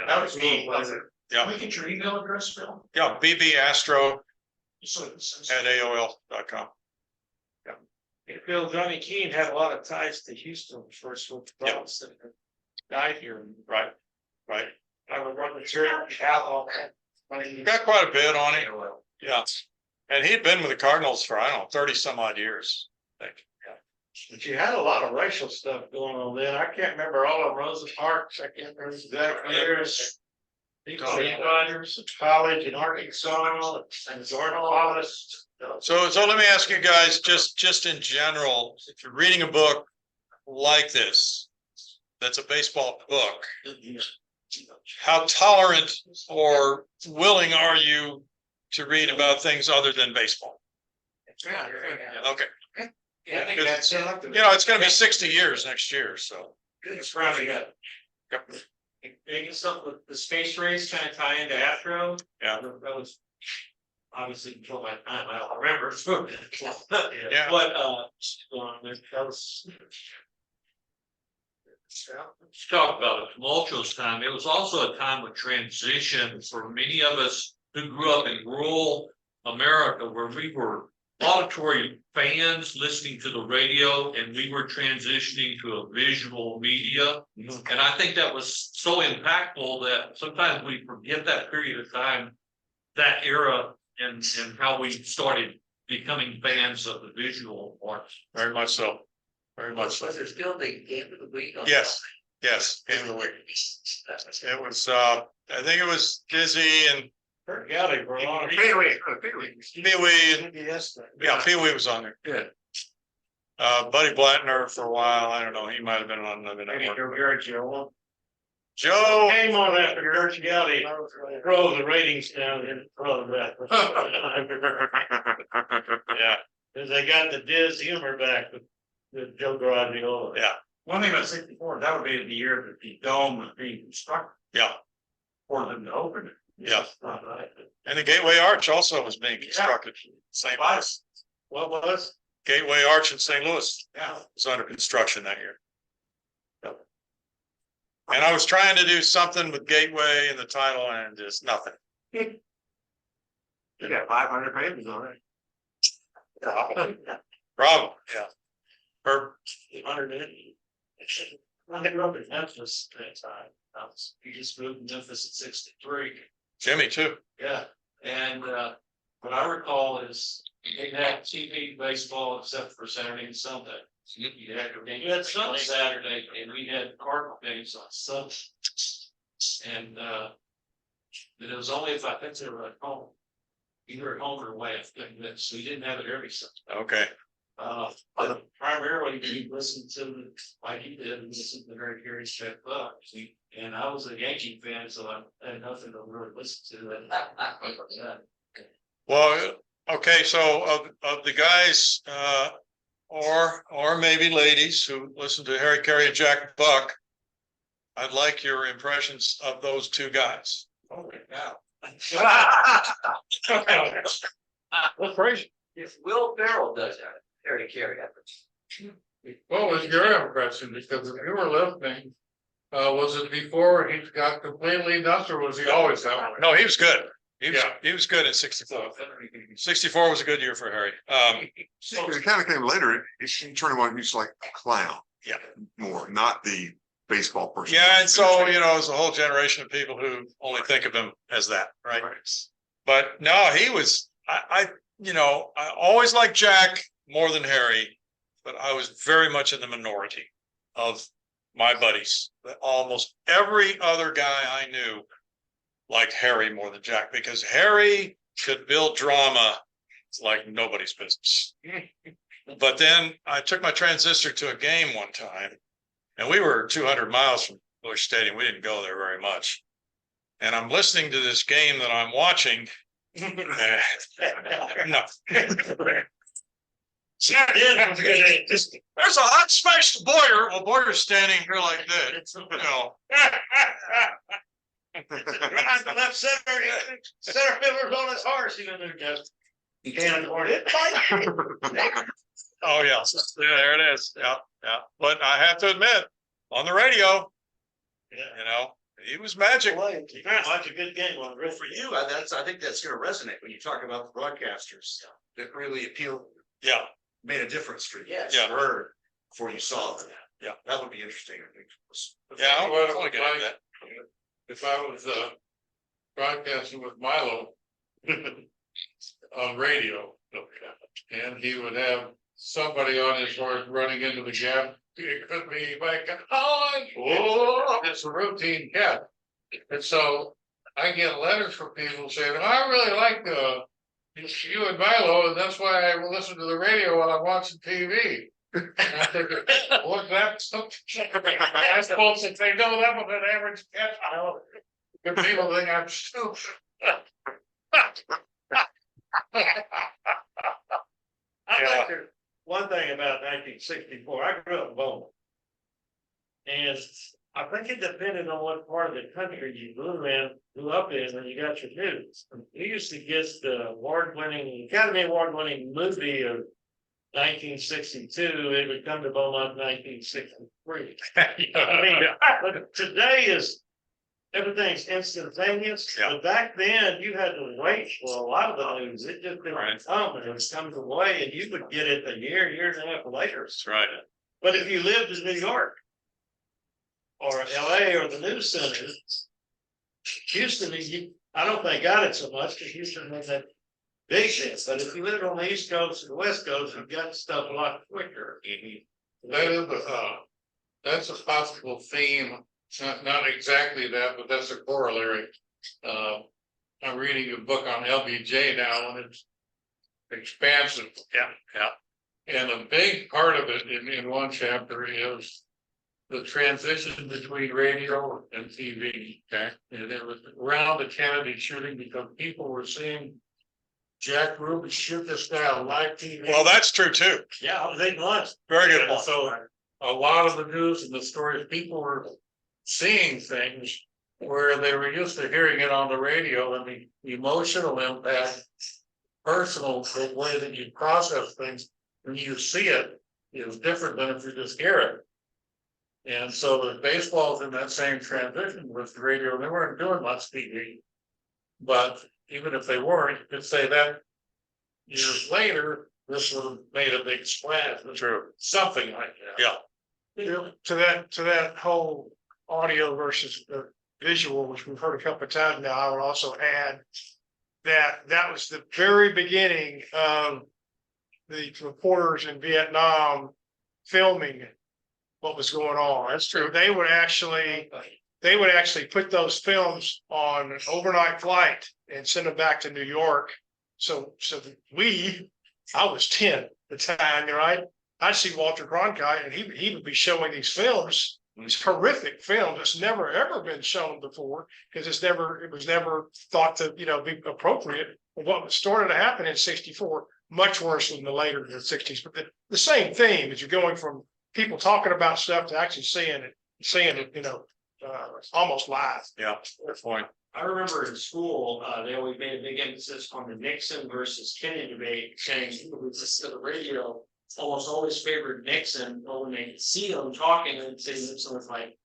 That was me, was it? Yeah, Can we get your email address, Bill? yeah, bbastro@aol.com. Bill, Johnny Keane had a lot of ties to Houston first with the Yep. Bronx and died here. Right. I would run the church out. Got quite a bit on it. Yeah. And he'd been with the Cardinals for, I don't know, 30 some odd years. I think. But you had a lot of racial stuff going on then. I can't remember all of Rosa Parks. I can't remember exactly. There's college in Arkansas and Jordan Wallace. So let me ask you guys, just in general, if you're reading a book like this, that's a baseball book, how tolerant or willing are you to read about things other than baseball? Okay, Yeah, I think that's. You know, it's gonna be 60 years next year, so. It's probably good. Making stuff with the space race kind of tie into Astro. Yeah. That was obviously before my time, I don't remember. Yeah. But, that was. Let's talk about a tumultuous time. It was also a time of transition for many of us who grew up in rural America, where we were auditory fans listening to the radio, and we were transitioning to a visual media. And I think that was so impactful that sometimes we forget that period of time, that era, and how we started becoming fans of the visual arts. Very much so. Very much so. Was there still the game of the week? On Yes. Yes, game of the week. It was, I think it was Dizzy and Galley for a long time. Pee Wee, and Yes. yeah, Pee Wee was on there. Good. Buddy Blattner for a while, I don't know, he might have been on the Maybe network. Gary Joe. Joe, Came on after Gert Galley drove the ratings down in front of that. yeah, Cause they got the Diz humor back with Joe Garagiola. yeah, One thing about 64, that would be the year that the dome was being constructed yeah, for them to open it. yeah. Not right. And the Gateway Arch also was being constructed. Same place. What was? Gateway Arch in St. Louis Yeah. was under construction that year. Yep. And I was trying to do something with Gateway in the title and just nothing. You got 500 pages on it. Problem, yeah. Herb, 180. I grew up in Memphis at that time. We just moved to Memphis at 63. Jimmy too. Yeah, and what I recall is they didn't have TV baseball except for Saturday and Sunday. You had your game on Saturday, and we had Cardinal games on Sunday. And it was only if I think they were at home, either at home or away. I think that, so we didn't have it every Sunday. Okay. But primarily we listened to, like he did, listen to Harry Carey's Check Buck. And I was a Yankee fan, so I had nothing to really listen to. Well, okay, so of the guys, or maybe ladies who listen to Harry Carey and Jack Buck, I'd like your impressions of those two guys. Holy cow. That's crazy. If Will Ferrell does that, Harry Carey happens. What was your impression? Because if you were listening, was it before he got completely nuts, or was he always that way? No, he was good. He was, Yeah. he was good in 64. 64 was a good year for Harry. It kind of came later. He turned him on. He's like a clown. Yeah. More, not the baseball person. Yeah, and so, you know, there's a whole generation of people who only think of him as that, right? But no, he was, you know, I always liked Jack more than Harry, but I was very much in the minority of my buddies. Almost every other guy I knew liked Harry more than Jack, because Harry could build drama like nobody's business. But then I took my transistor to a game one time, and we were 200 miles from Busch Stadium. We didn't go there very much. And I'm listening to this game that I'm watching. No. There's a hot spiced Boyer. Well, Boyer's standing here like that. You know. Right the left center fielder's on his horse, you know, they're just. You can't afford it. Oh, yeah. There it is. Yeah, yeah. But I have to admit, on the radio, you know, he was magic. You can't watch a good game on the For you, I think that's gonna resonate when you talk about the broadcasters that really appealed, Yeah, made a difference for you. Yes. Yeah. Heard before you saw them. Yeah. That would be interesting, I think. yeah. I Well, want to get into that. If I was broadcasting with Milo on radio, and he would have somebody on his horse running into the gap, it could be like, oh, it's a routine catch. And so I get letters from people saying, I really like you and Milo, and that's why I will listen to the radio while I'm watching TV. And I think, what's that? I suppose if they know that was an average catch, the people think I'm stupid. I'd like to one thing about 1964, I grew up in Beaumont. And I think it depended on what part of the country you grew up in when you got your news. We used to get the Academy Award-winning movie of 1962. It would come to Beaumont 1963. I mean, but today everything's instantaneous. Yeah. But back then, you had to wait for a lot of the news. It just didn't come, and it comes away, and you would get it a year and a half later. That's right. But if you lived in New York or LA or the news centers, Houston, I don't think got it so much because Houston was that big hit. But if you live on the East Coast or the West Coast, you got stuff a lot quicker. That is, that's a possible theme, not exactly that, but that's a corollary. I'm reading a book on LBJ now, and it's expansive. Yeah. And a big part of it in one chapter is the transition between radio and TV, okay? And it was around the Kennedy shooting because people were seeing Jack Ruby shoot this guy on live TV. Well, that's true too. Yeah, I was eating lunch. Very good And point. so a lot of the news and the stories, people were seeing things where they were used to hearing it on the radio, and the emotional impact, personal, the way that you process things, when you see it is different than if you just hear it. And so the baseball's in that same transition with the radio. They weren't doing much TV. But even if they weren't, you could say that years later, this would have made a big splash. True. Something like that. Yeah. To that whole audio versus the visual, which we've heard a couple of times now, I would also add that was the very beginning of the reporters in Vietnam filming what was going on. That's true. They would actually put those films on an overnight flight and send them back to New York. So I was 10 at the time, right? I'd see Walter Cronkite and he would be showing these films, these horrific films that's never ever been shown before, because it was never thought to, be appropriate. What started to happen in 64, much worse than the later in the 60s, but the same theme is you're going from people talking about stuff to actually seeing it, almost live. Yeah, good point. I remember in school, they always made a big emphasis on the Nixon versus Kennedy debate, saying people who listen to the radio almost always favored Nixon, but when they see him talking and say Nixon was like,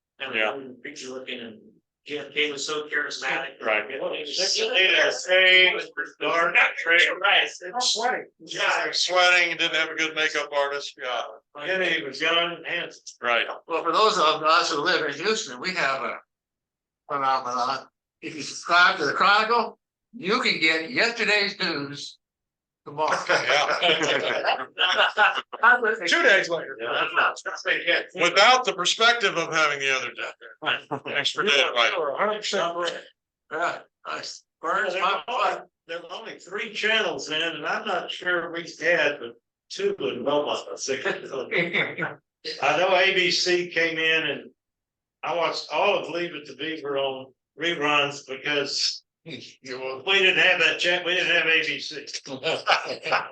preacher looking, and JFK was so charismatic. Right. Sweating, didn't have a good makeup artist. Yeah. Kennedy was young and handsome. Right. Well, for those of us who live in Houston, we have a phenomenon. If you subscribe to the Chronicle, you can get yesterday's news tomorrow. Yeah. 2 days later. Without the perspective of having the other day. Thanks for doing it, right. 100%. Yeah, nice. Burns, there were only 3 channels in, and I'm not sure we had, but 2 in Beaumont. I know ABC came in, and I watched all of Leave It to Beaver on reruns because we didn't have that chat. We didn't have ABC.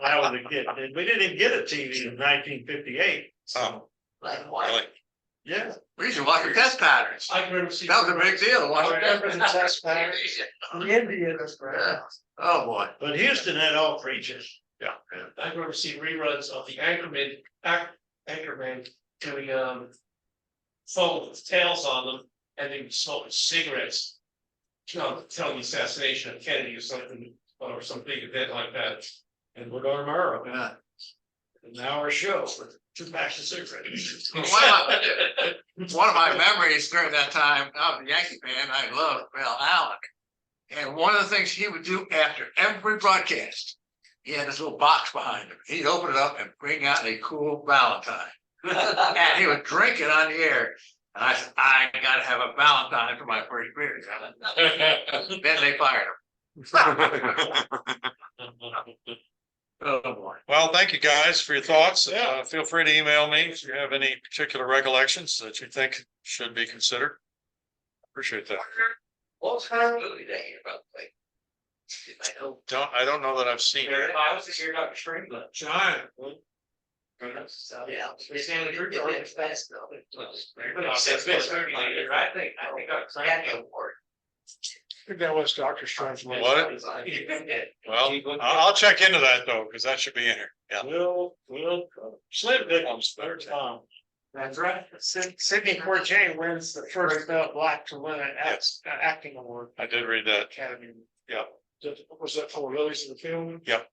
I was a kid, and we didn't even get a TV in 1958. Oh, Like what? really? Yeah, We used to watch your test patterns. I can remember seeing. That was a big deal. Watch your Test patterns. Indian. Yeah. Oh, boy. but Houston had all 3 channels. I remember seeing reruns of the Anchorman doing phone with tails on them, and they were smoking cigarettes. Telling the assassination of Kennedy or something, or some big event like that. And we're going tomorrow. Yeah. An hour show with 2 packs of cigarettes. One of my memories during that time, I was a Yankee fan, I loved Mel Allen. And one of the things he would do after every broadcast, he had this little box behind him. He'd open it up and bring out a cool Valentine. And he would drink it on the air. And I said, I gotta have a Valentine for my first beer. Then they fired him. Oh, boy. Well, thank you guys for your thoughts. Feel free to email me if you have any particular recollections that you think should be considered. Appreciate that. What kind of movie they hear about? Like, I know. I don't know that I've seen it. I was just here about Spring, but Giant. So, yeah. They stand the group fast though. I think I award. I think that was Dr. Strange. What? Well, I'll check into that though, because that should be in here. Yeah. We'll, Slim Pickens, better time. That's right. Sidney Poitier wins the first black to win an acting award. I did read that. Academy. Yeah. Was that for Lilies of the Film? Yep.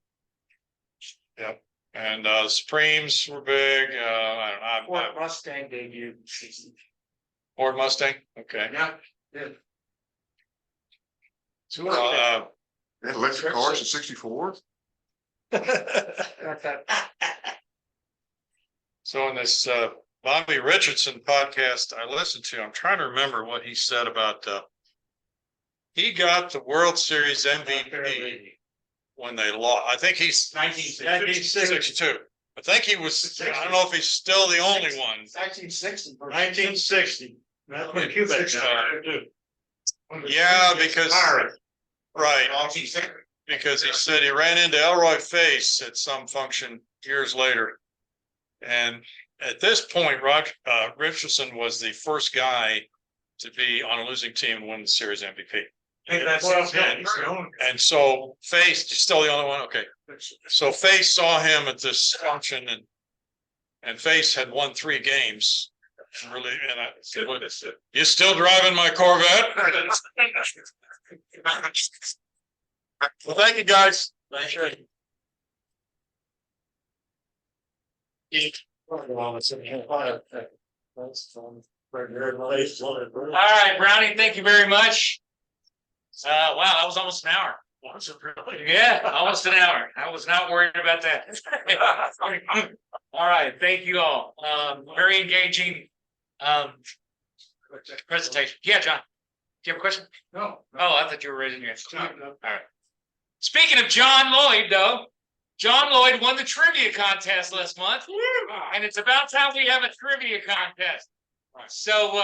Yep. And Supremes were big. I don't know. Ford Mustang debut season. Ford Mustang. Okay. Yeah. They had electric cars in 64. So in this Bobby Richardson podcast I listened to, I'm trying to remember what he said about he got the World Series MVP when they lost. I think he's 1962. I think he was, I don't know if he's still the only one. 1960. 1960. That's when Cuba started too. Yeah, because, right, because he said he ran into Elroy Face at some function years later. And at this point, Richardson was the first guy to be on a losing team and win the series MVP. And so Face, still the only one, okay. So Face saw him at this function and Face had won 3 games. Really, and I said, "You still driving my Corvette?" Well, thank you, guys. Thank you. All right, Brownie, thank you very much. Wow, that was almost an hour. Was it really? Yeah, almost an hour. I was not worried about that. All right, thank you all. Very engaging presentation. Yeah, John. Do you have a question? No. Oh, I thought you were raising your hand. All right. Speaking of John Lloyd, though, John Lloyd won the trivia contest last month, and it's about time we have a trivia contest. So,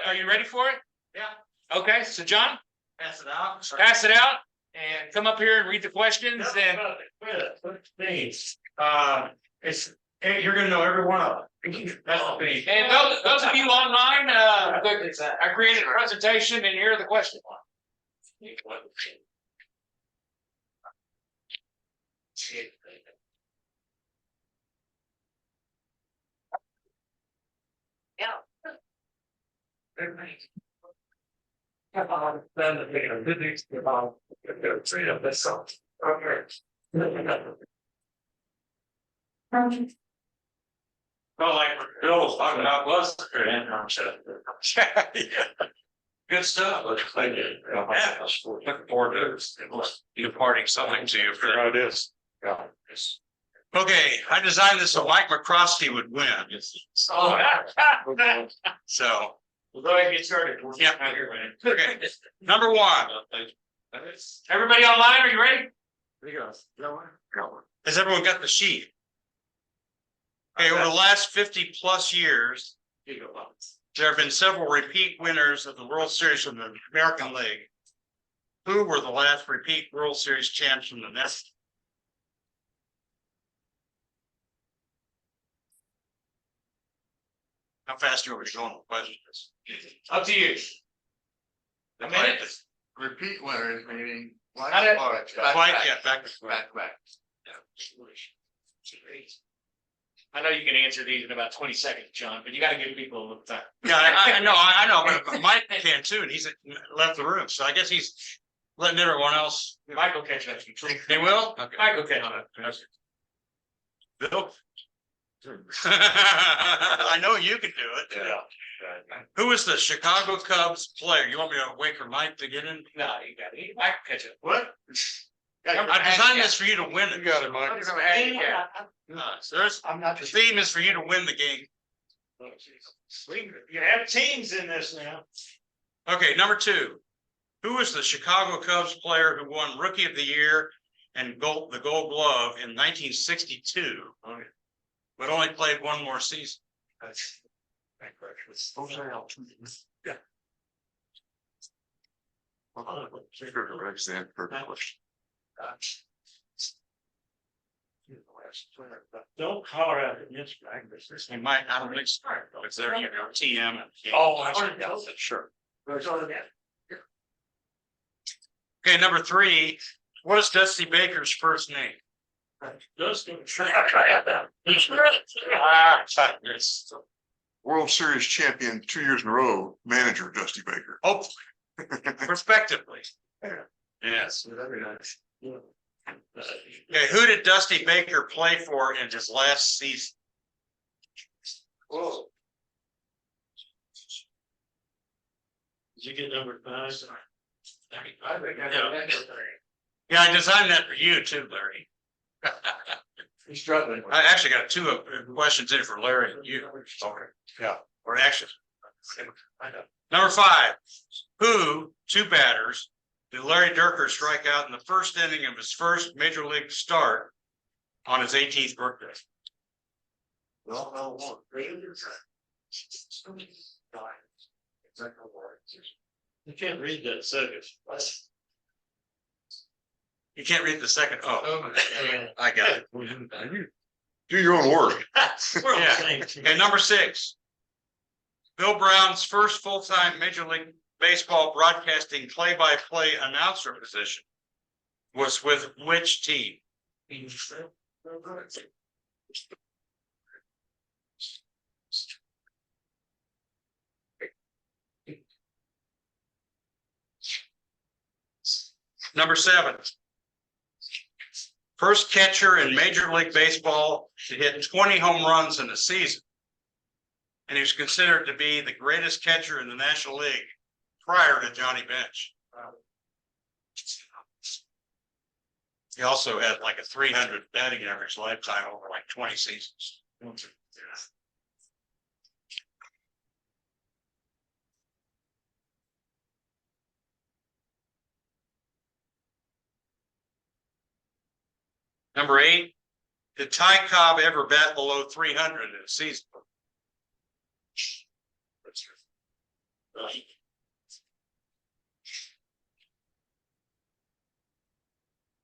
are you ready for it? Yeah. Okay, so John, Pass it out. pass it out and come up here and read the questions. And It's, hey, you're gonna know every one of them. That's the thing. and those of you online, I created a presentation, and here are the questions. Well, like Bill was talking about, was good stuff. Looking forward to imparting something to you. Sure it is. Yeah. Okay, I designed this so Mike McCrosky would win. So. We'll go ahead and get started. Yeah. Okay, number 1. Everybody online, are you ready? Has everyone got the sheet? Okay, over the last 50 plus years, there have been several repeat winners of the World Series from the American League. Who were the last repeat World Series champs from the Nest? How fast are you going with questions? Up to you. A minute. Repeat winners, meaning. Not it. Back. I know you can answer these in about 20 seconds, John, but you got to give people a little time. Yeah, I know, but Mike can too, and he's left the room, so I guess he's letting everyone else. Mike will catch that. They will? Okay. Mike will catch that. Bill? I know you can do it. Yeah. Who is the Chicago Cubs player? You want me to wait for Mike to get in? No, you got it. Mike will catch it. What? I designed this for you to win it. You got it, Mike. No, there's, I'm not the just. theme is for you to win the game. You have teams in this now. Okay, number 2. Who is the Chicago Cubs player who won Rookie of the Year and the Gold Glove in 1962? But only played one more season. Yeah. Don't holler at it, it's practice. He might, I don't think so. It's there, you know, TM. Oh, I see. Sure. Yeah. Okay, number 3, what is Dusty Baker's first name? Dustin. World Series champion 2 years in a row, manager Dusty Baker. Hopefully, prospectively. Yes. Okay, who did Dusty Baker play for in his last season? Whoa. Did you get number 5? Yeah, I designed that for you too, Larry. He's struggling. I actually got 2 questions in for Larry and you. Okay. Yeah, or actually. Number 5, who, 2 batters, did Larry Dierker strike out in the first inning of his first major league start on his 18th birthday? You can't read that second. You can't read the second. Oh, I got it. Do your own work. Yeah. Okay, number 6. Bill Brown's first full-time Major League Baseball broadcasting play-by-play announcer position was with which team? Number 7. First catcher in Major League Baseball to hit 20 home runs in a season. And he was considered to be the greatest catcher in the National League prior to Johnny Bench. He also had like a 300 batting average lifetime over like 20 seasons. Number 8, did Ty Cobb ever bat below 300 in a season?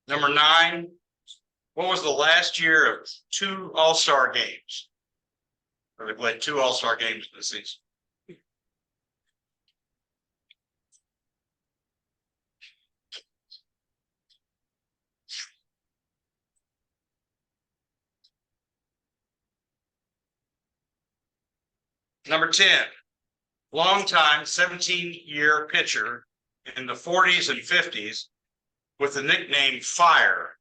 Number 9, what was the last year of 2 All-Star games? Or they played 2 All-Star games in the season. Number 10, longtime 17-year pitcher in the 40s and 50s with the nickname Fire.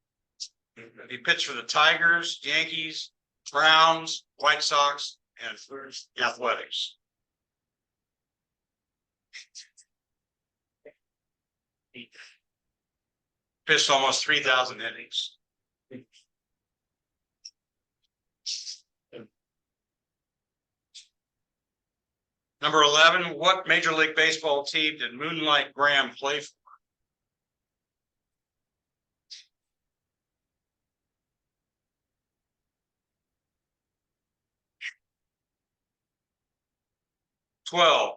He pitched for the Tigers, Yankees, Browns, White Sox, and Athletics. Pitched almost 3,000 innings. Number 11, what Major League Baseball team did Moonlight Graham play for? $12.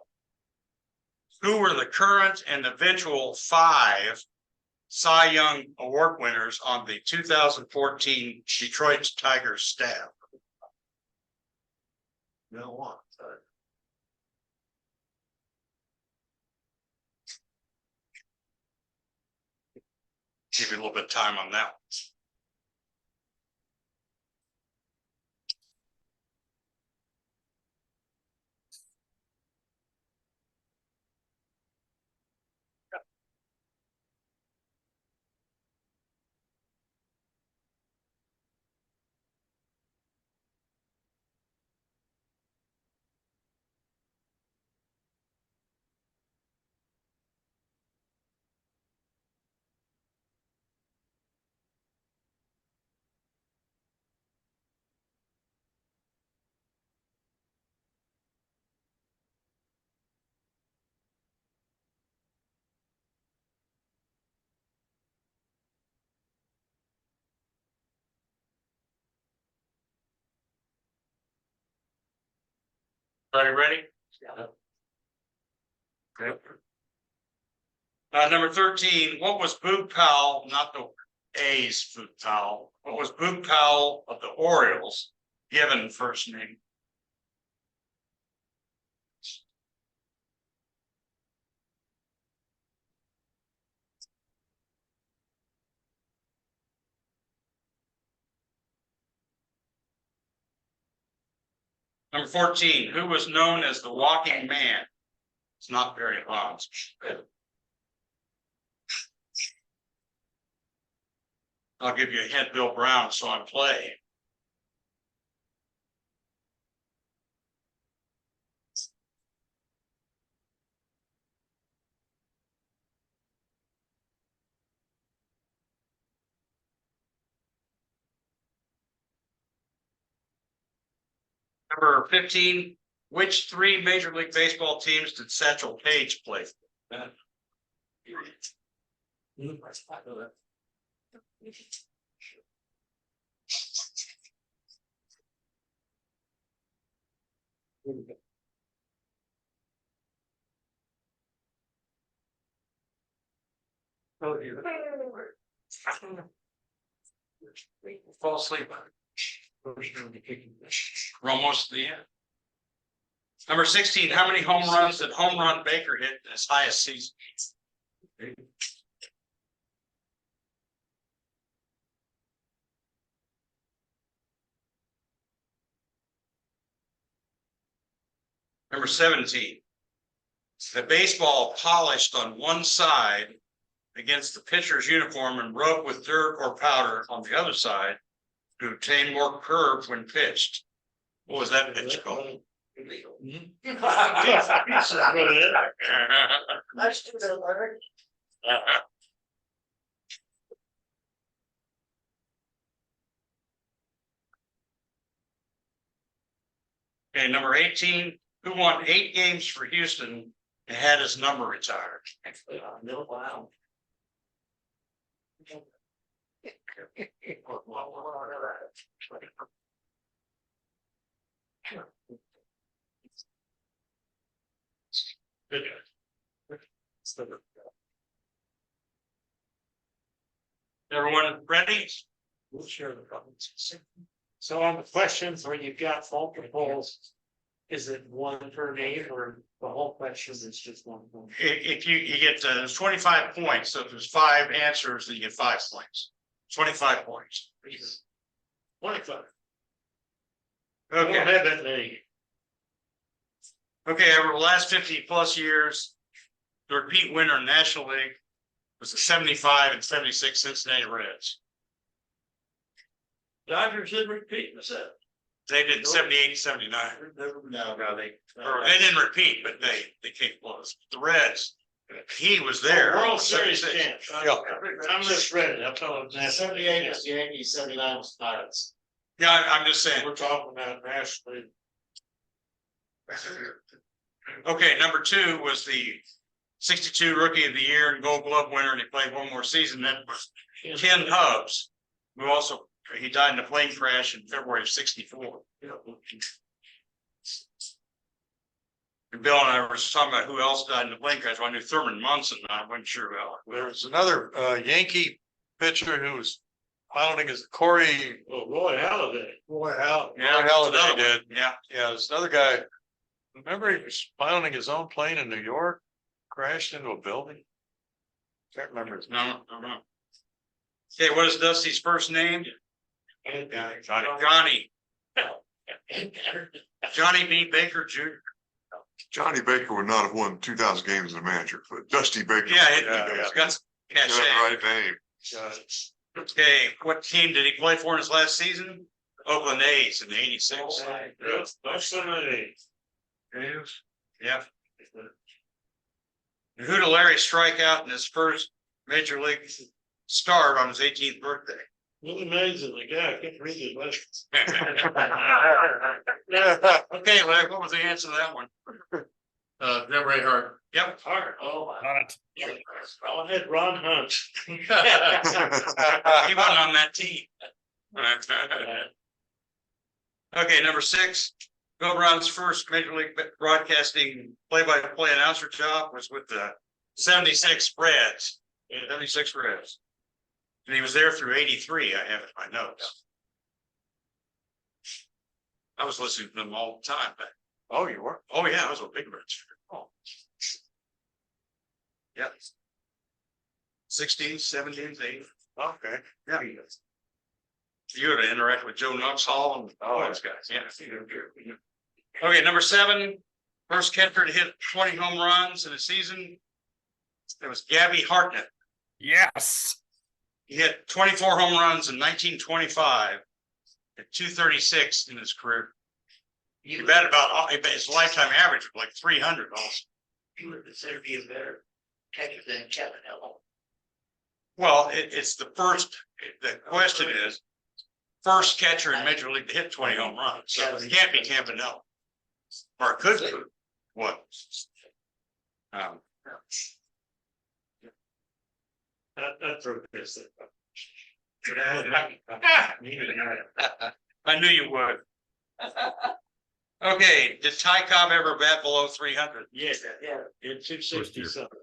Who were the current and eventual 5 Cy Young Award winners on the 2014 Detroit Tigers staff? No one. Give you a little bit of time on that one. Everybody ready? Okay. Number 13, what was Boog Powell, not the A's Boog Powell, what was Boog Powell of the Orioles given first name? Number 14, who was known as the walking man? It's not very long. I'll give you a hint, Bill Brown saw him play. Number 15, which three Major League Baseball teams did Satchel Paige play for? Fall asleep. We're almost to the end. Number 16, how many home runs did Home Run Baker hit in his highest season? Number 17, the baseball polished on one side against the pitcher's uniform and rubbed with dirt or powder on the other side to obtain more curve when pitched. What was that pitch called? Okay, number 18, who won 8 games for Houston and had his number retired? Wow. Everyone ready? We'll share the comments. So on the questions where you've got multiples, is it one per name or the whole question is just one? If you get, there's 25 points, so if there's 5 answers, then you get 5 points. 25 points. 25. Okay. I don't have that many. Okay, over the last 50 plus years, the repeat winner in the National League was the 75 and 76 Cincinnati Reds. Dodgers didn't repeat themselves. They did 78 and 79. No, they didn't repeat, but they came close. The Reds, he was there. World Series 76. champs. Yeah. I'm just ready. I'm telling you. 78 was the Yankees, 79 was the Pirates. Yeah, I'm just saying. We're talking about nationally. Okay, number 2 was the 62 Rookie of the Year and Gold Glove winner, and he played one more season. That was Ken Hubbs, who also, he died in a plane crash in February of 64. And Bill and I were talking about who else died in the plane crash. Well, I knew Thurman Munson, and I wasn't sure about it. There was another Yankee pitcher who was piloting his Corey. Oh, Roy Halladay. Roy Yeah, Halladay another one. did. Yeah. Yeah, there's another guy. Remember he was piloting his own plane in New York, crashed into a building. Can't remember his name. No. Okay, what is Dusty's first name? Johnny. Johnny B. Baker Jr. Johnny Baker would not have won 2,000 games as a manager, but Dusty Baker. He's got some Got cachet. the right name. Okay, what team did he play for in his last season? Oakland A's in '86. That's so many. Yeah. And who did Larry strike out in his first major league start on his 18th birthday? Really amazing. The guy, I can't read his list. Okay, Larry, what was the answer to that one? Jim Rayhart. Yep. Hard. Oh, my. Well, I had Ron Hunt. He wasn't on that team. Okay, number 6. Bill Brown's first Major League Broadcasting play-by-play announcer job was with the 76 Reds. 76 Reds. And he was there through 83, I have it in my notes. I was listening to them all the time, but, Oh, you were? oh yeah, I was a big Reds fan. Oh. Yeah. 16s, 17s, 8s. Okay. Yeah. You would have interacted with Joe Nuxhall and all those guys, yeah. Okay, number 7, first catcher to hit 20 home runs in a season. It was Gabby Hartnett. Yes. He hit 24 home runs in 1925 at 236 in his career. He batted about, his lifetime average was like 300 also. He would consider be a better catcher than Kevin Hill. Well, it's the first, the question is, first catcher in Major League to hit 20 home runs, so it can't be Campanella. Or it could be, what? That's this. I knew you would. Okay, did Ty Cobb ever bat below 300? Yeah, in 260 something.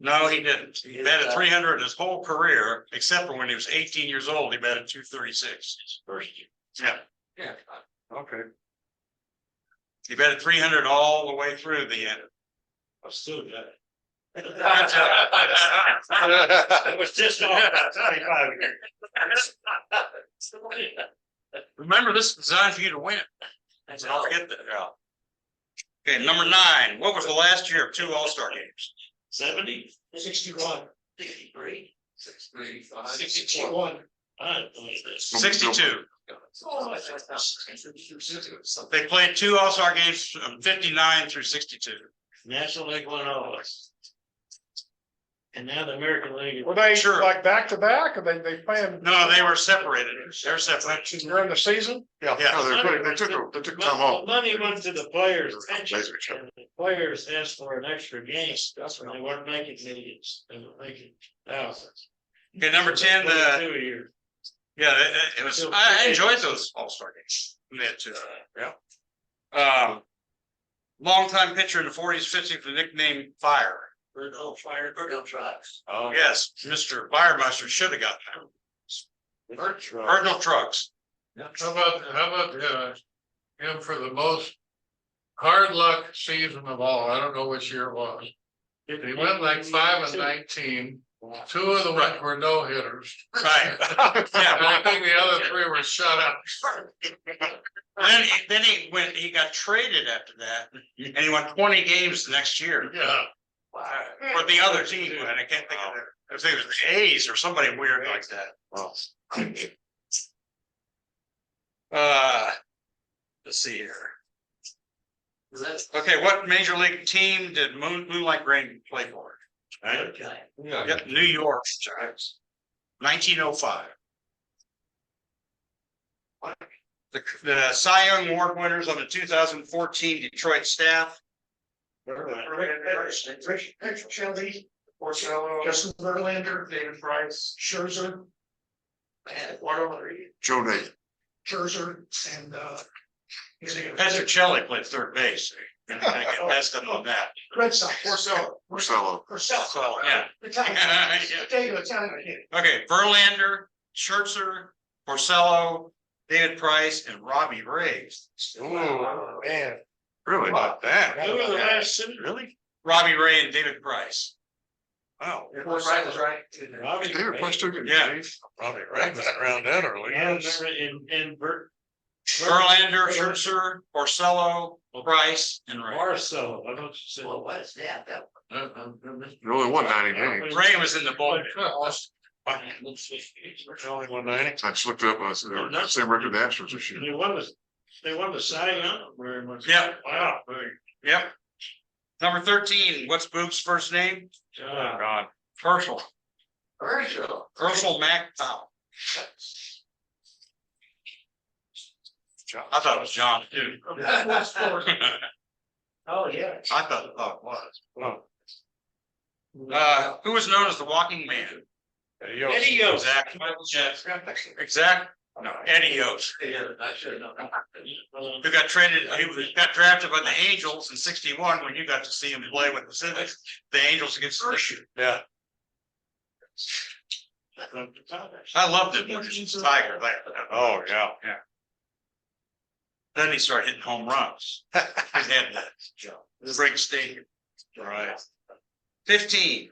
No, he didn't. He batted 300 his whole career, except for when he was 18 years old, he batted 236. First year. Yeah. Yeah. Okay. He batted 300 all the way through the end. I still got it. It It was just off about 25 years. Remember, this is designed for you to win. So don't forget that. Yeah. Okay, number 9. What was the last year of 2 All-Star games? 70, 61, 63. 61. I don't believe this. 62. They played 2 All-Star games from 59 through 62. National League won all of us. And now the American League. Were they Sure. like back to back, or they playing No, they were separated. They're separated. during the season? Yeah. Yeah. No, they took time off. Money went to the players' pension, Basically. and the players asked for an extra game. That's when they weren't making millions, they were making thousands. Okay, number 10, 2 a year. yeah, it was, I enjoyed those All-Star games. They had 2. Yeah. Longtime pitcher in the 40s, 50s, with the nickname Fire. Virgil Trucks. Oh, yes, Mr. Firemeister should have gotten that. Virgil Trucks. How about him for the most hard luck season of all? I don't know which year it was. He went like 5 and 19. 2 of the ones were no hitters. Right. And I think the other 3 were shut up. Then he got traded after that, and he won 20 games the next year. Yeah. For the other team, and I can't think of it. I think it was the A's or somebody weird like that. Let's see here. Okay, what major league team did Moonlight Rain play for? Yep, New York Giants. 1905. The Cy Young Award winners on the 2014 Detroit staff. Shelby, Porcello, Justin Verlander, David Price, Scherzer. And Joe Nate. Scherzer and Petrocelli played third base. I get messed up on that. Red Sox, Porcello. Porcello. Yeah. Okay, Verlander, Scherzer, Porcello, David Price, and Robbie Ray. Oh, man. Really? About that. Who were the last 2? Really? Robbie Ray and David Price. Wow. David Price took it. Yeah. Probably right around that early. Yeah, I remember in Verlander, Scherzer, Porcello, Price, and Ray. Marcelo, I don't say. Well, what is that? He only won 90 games. Ray was in the bullpen. Only 190. I just looked it up, I said, they were same record the Astros this year. They won the Cy Young very much. Yeah. Wow. Yep. Number 13, what's Boog's first name? God. God. Herschel. Virgil. Herschel Mack Powell. I thought it was John too. Oh, yeah. I thought it was. Who was known as the Walking Man? Eddie Yost. Exactly. Exactly. No, Eddie Yost. I should know. Who got traded, got drafted by the Angels in '61 when you got to see him play with the Civics. The Angels against the. Yeah. I loved it, Tiger, like, Oh, yeah. then he started hitting home runs. He had that big stadium. Right. 15.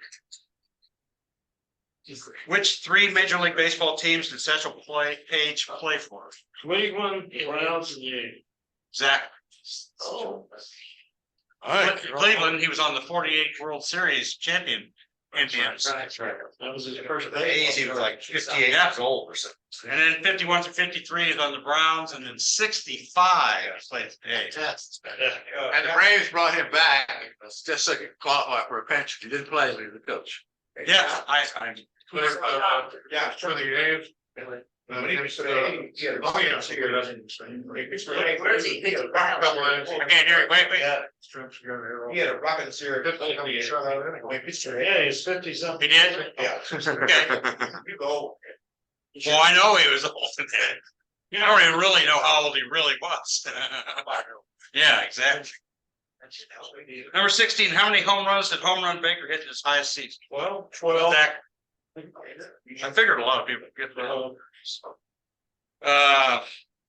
Which three Major League Baseball teams did Central Page play for? Cleveland, Browns, and Yankees. Exactly. All right. Cleveland, he was on the 48 World Series champion. Indians. That's right. That was his first. The A's, he was like 58 years old or something. And then 51 through 53 is on the Browns, and then 65 played for the A's. And the Braves brought him back, just so he could qualify for a pension. He didn't play, he was the coach. Yeah, I Yeah. For the A's. When he was, oh, yeah. Where's he? I can't hear you. Wait. He had a rocket series. Yeah, he's 50 something. He did? Yeah. Okay. You go. Well, I know he was old. I don't even really know how old he really was. Yeah, exactly. Number 16, how many home runs did Home Run Baker hit in his highest season? 12. Zach? I figured a lot of people get that. That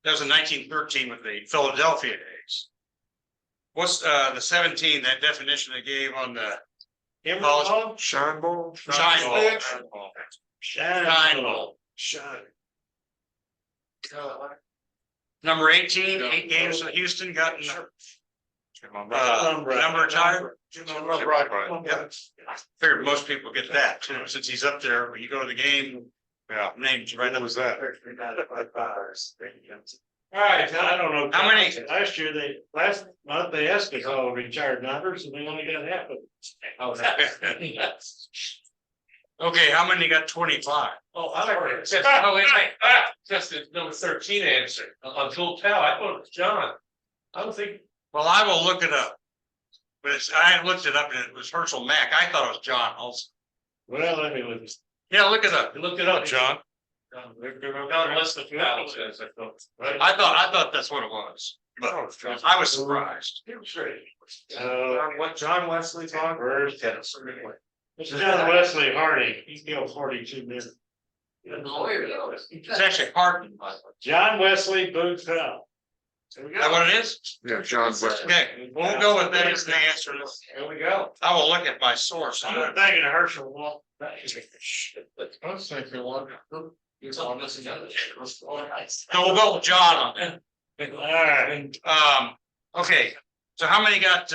was in 1913 with the Philadelphia A's. What's the 17, that definition they gave on the college? Shine ball. Shine ball. Shine ball. Shine. Number 18, 8 games in Houston got number retired. Yep. Figured most people get that too, since he's up there, when you go to the game, names right. What was that? All right, I don't know. How many? Last month they asked us all retired numbers and they only got half of it. Okay, how many got 25? Oh, I don't Oh, wait, just the number 13 answer on Tool Tell. I thought it was John. I don't think. Well, I will look it up. But I looked it up and it was Herschel Mack. I thought it was John also. Well, let me look this. Yeah, look it up. You looked it up, John. John Wesley Powell says, I thought. I thought that's what it was, but I was surprised. What John Wesley talked? It's John Wesley Harding. He's killed 42 men. It's actually Hardin. John Wesley Booth Powell. Is that what it is? Yeah, John West. Okay, we'll go with that as the answer. There we go. I will look at my source. I'm not thinking of Herschel. Well, I was thinking one. So we'll go with John on that. all right. Okay, so how many got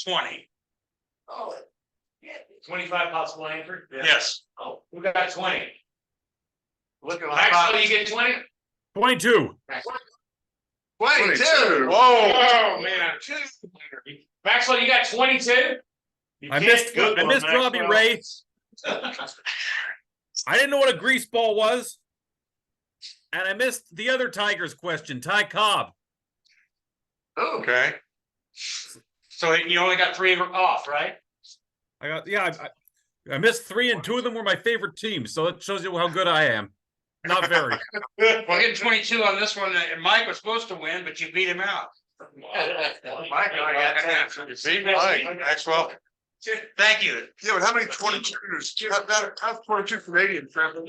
20? 25 possible answers. Yes. Oh, who got 20? Look at Maxwell, you get 20? 22. 22. Whoa. Oh, man. Maxwell, you got 22? I missed Robbie Ray. I didn't know what a grease ball was. And I missed the other Tigers question, Ty Cobb. Okay. So you only got 3 off, right? I missed 3 and 2 of them were my favorite teams. So it shows you how good I am. Not very. Well, getting 22 on this one, and Mike was supposed to win, but you beat him out. Mike already got 10. See, Mike, Maxwell. Thank you. Yeah, but how many 22s? How's 22 Canadian traveling?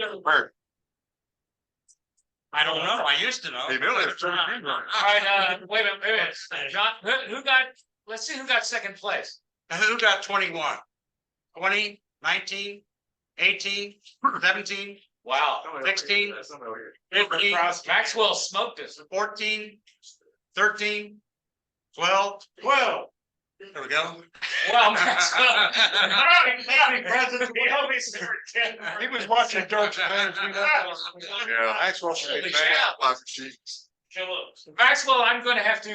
I don't know. I used to know. They really have 22. All right, wait a minute. John, who got, let's see who got second place. And who got 21? 20, 19, 18, 17, Wow. 16, 15, Maxwell smoked us. 14, 13, 12. 12. There we go. Wow, Maxwell. He was watching Dark Adventures. Yeah, Maxwell should be bad. Maxwell, I'm gonna have to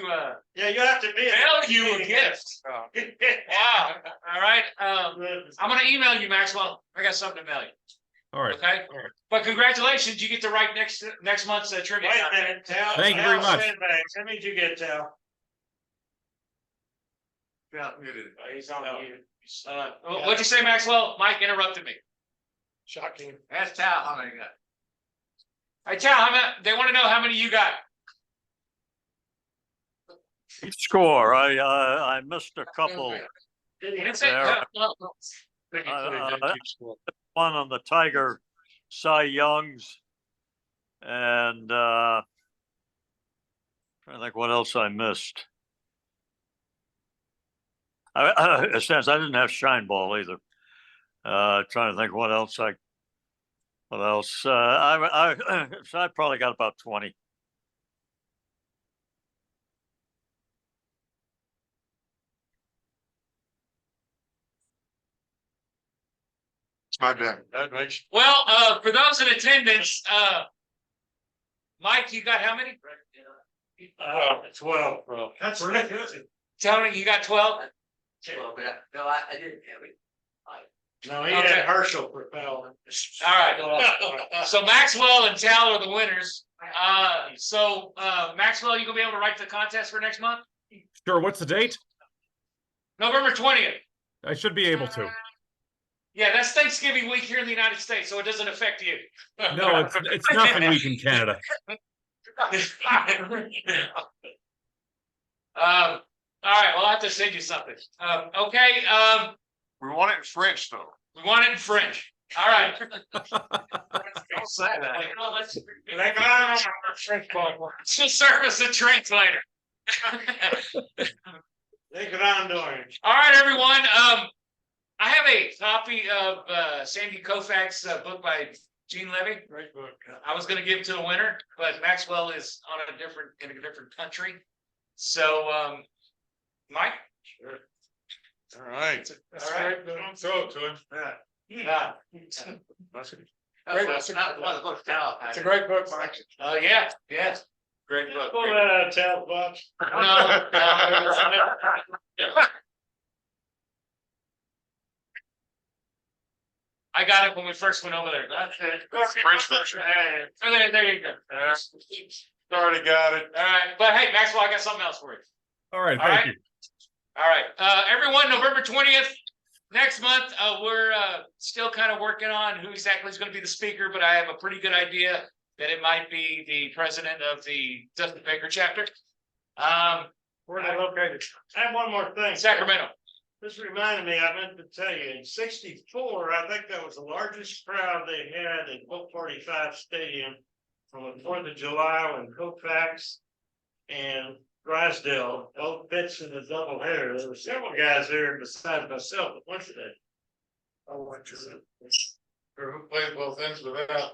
Yeah, you have to be. mail you a gift. Wow. All right. I'm gonna email you, Maxwell. I got something to mail you. All right. Okay. But congratulations, you get to write next month's trivia. Wait a minute, Tal. Thank you very much. How many did you get, Tal? He's on mute. What'd you say, Maxwell? Mike interrupted me. Shocking. Ask Tal how many you got. Hey, Tal, how many? They want to know how many you got. Score. I missed a couple. You didn't say. One on the Tiger Cy Youngs. And, trying to think what else I missed. Since I didn't have Shine Ball either. Trying to think what else so I probably got about 20. It's my bad. That makes, Well, for those in attendance, Mike, you got how many? 12, bro. That's ridiculous. Tony, you got 12? No, I didn't have it. No, he Okay. had Herschel for foul. All right. So Maxwell and Tal are the winners. Maxwell, you gonna be able to write the contest for next month? Sure, what's the date? November 20th. I should be able to. Yeah, that's Thanksgiving week here in the United States, so it doesn't affect you. No, it's nothing week in Canada. All right, well, I'll have to send you something. Okay, We want it in French though. we want it in French. All right. Don't say that. She'll serve as a translator. All right, everyone. I have a copy of Sandy Koufax's book by Gene Levy. Great book. I was going to give it to the winner, but Maxwell is in a different country. So, Mike. Sure. all right. All right. Don't throw it to him. Yeah. That's not one of those down. It's a great book, Mike. Yeah. Yes. Great book. Pull that out of Tal's box. No. I got it when we first went over there. That's it. French version. There you go. Already got it. All right, but hey, Maxwell, I got something else for you. All right, All thank right. you. All right, everyone, November 20th, next month, we're still kind of working on who exactly is going to be the speaker, but I have a pretty good idea that it might be the president of the Dustin Baker chapter. Where are they located? I have one more thing. Sacramento. This reminded me, I meant to tell you, in '64, I think that was the largest crowd they had in Coke 45 Stadium from the 4th of July when Koufax and Drysdale both pitched in the doubleheader. There were several guys there besides myself that went to that. I went to it. Or who played both ends of that?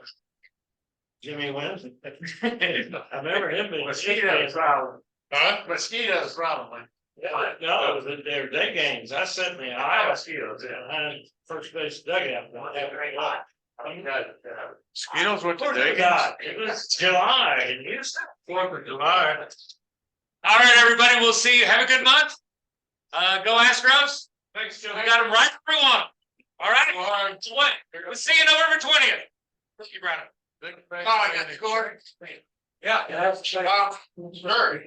Jimmy wins. I remember him being. Mosquitoes, probably. Huh? Mosquitoes, probably. Yeah, no, it was in their day games. I sat in the aisle, behind first base dugout. Mosquitoes went to Day Vegas. It was July in Houston. 4th of July. All right, everybody, we'll see you. Have a good month. Go Astros. Thanks, Joe. We got them right where we want them. All right. We'll see you November 20th. Thank you, Brandon. Oh, I got the score. Yeah. Sure.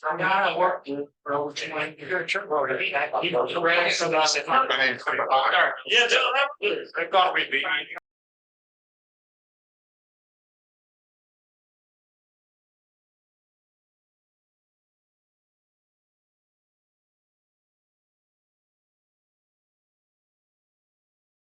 I'm not working for over 20 years. Yeah, they'll have to. I thought we'd be.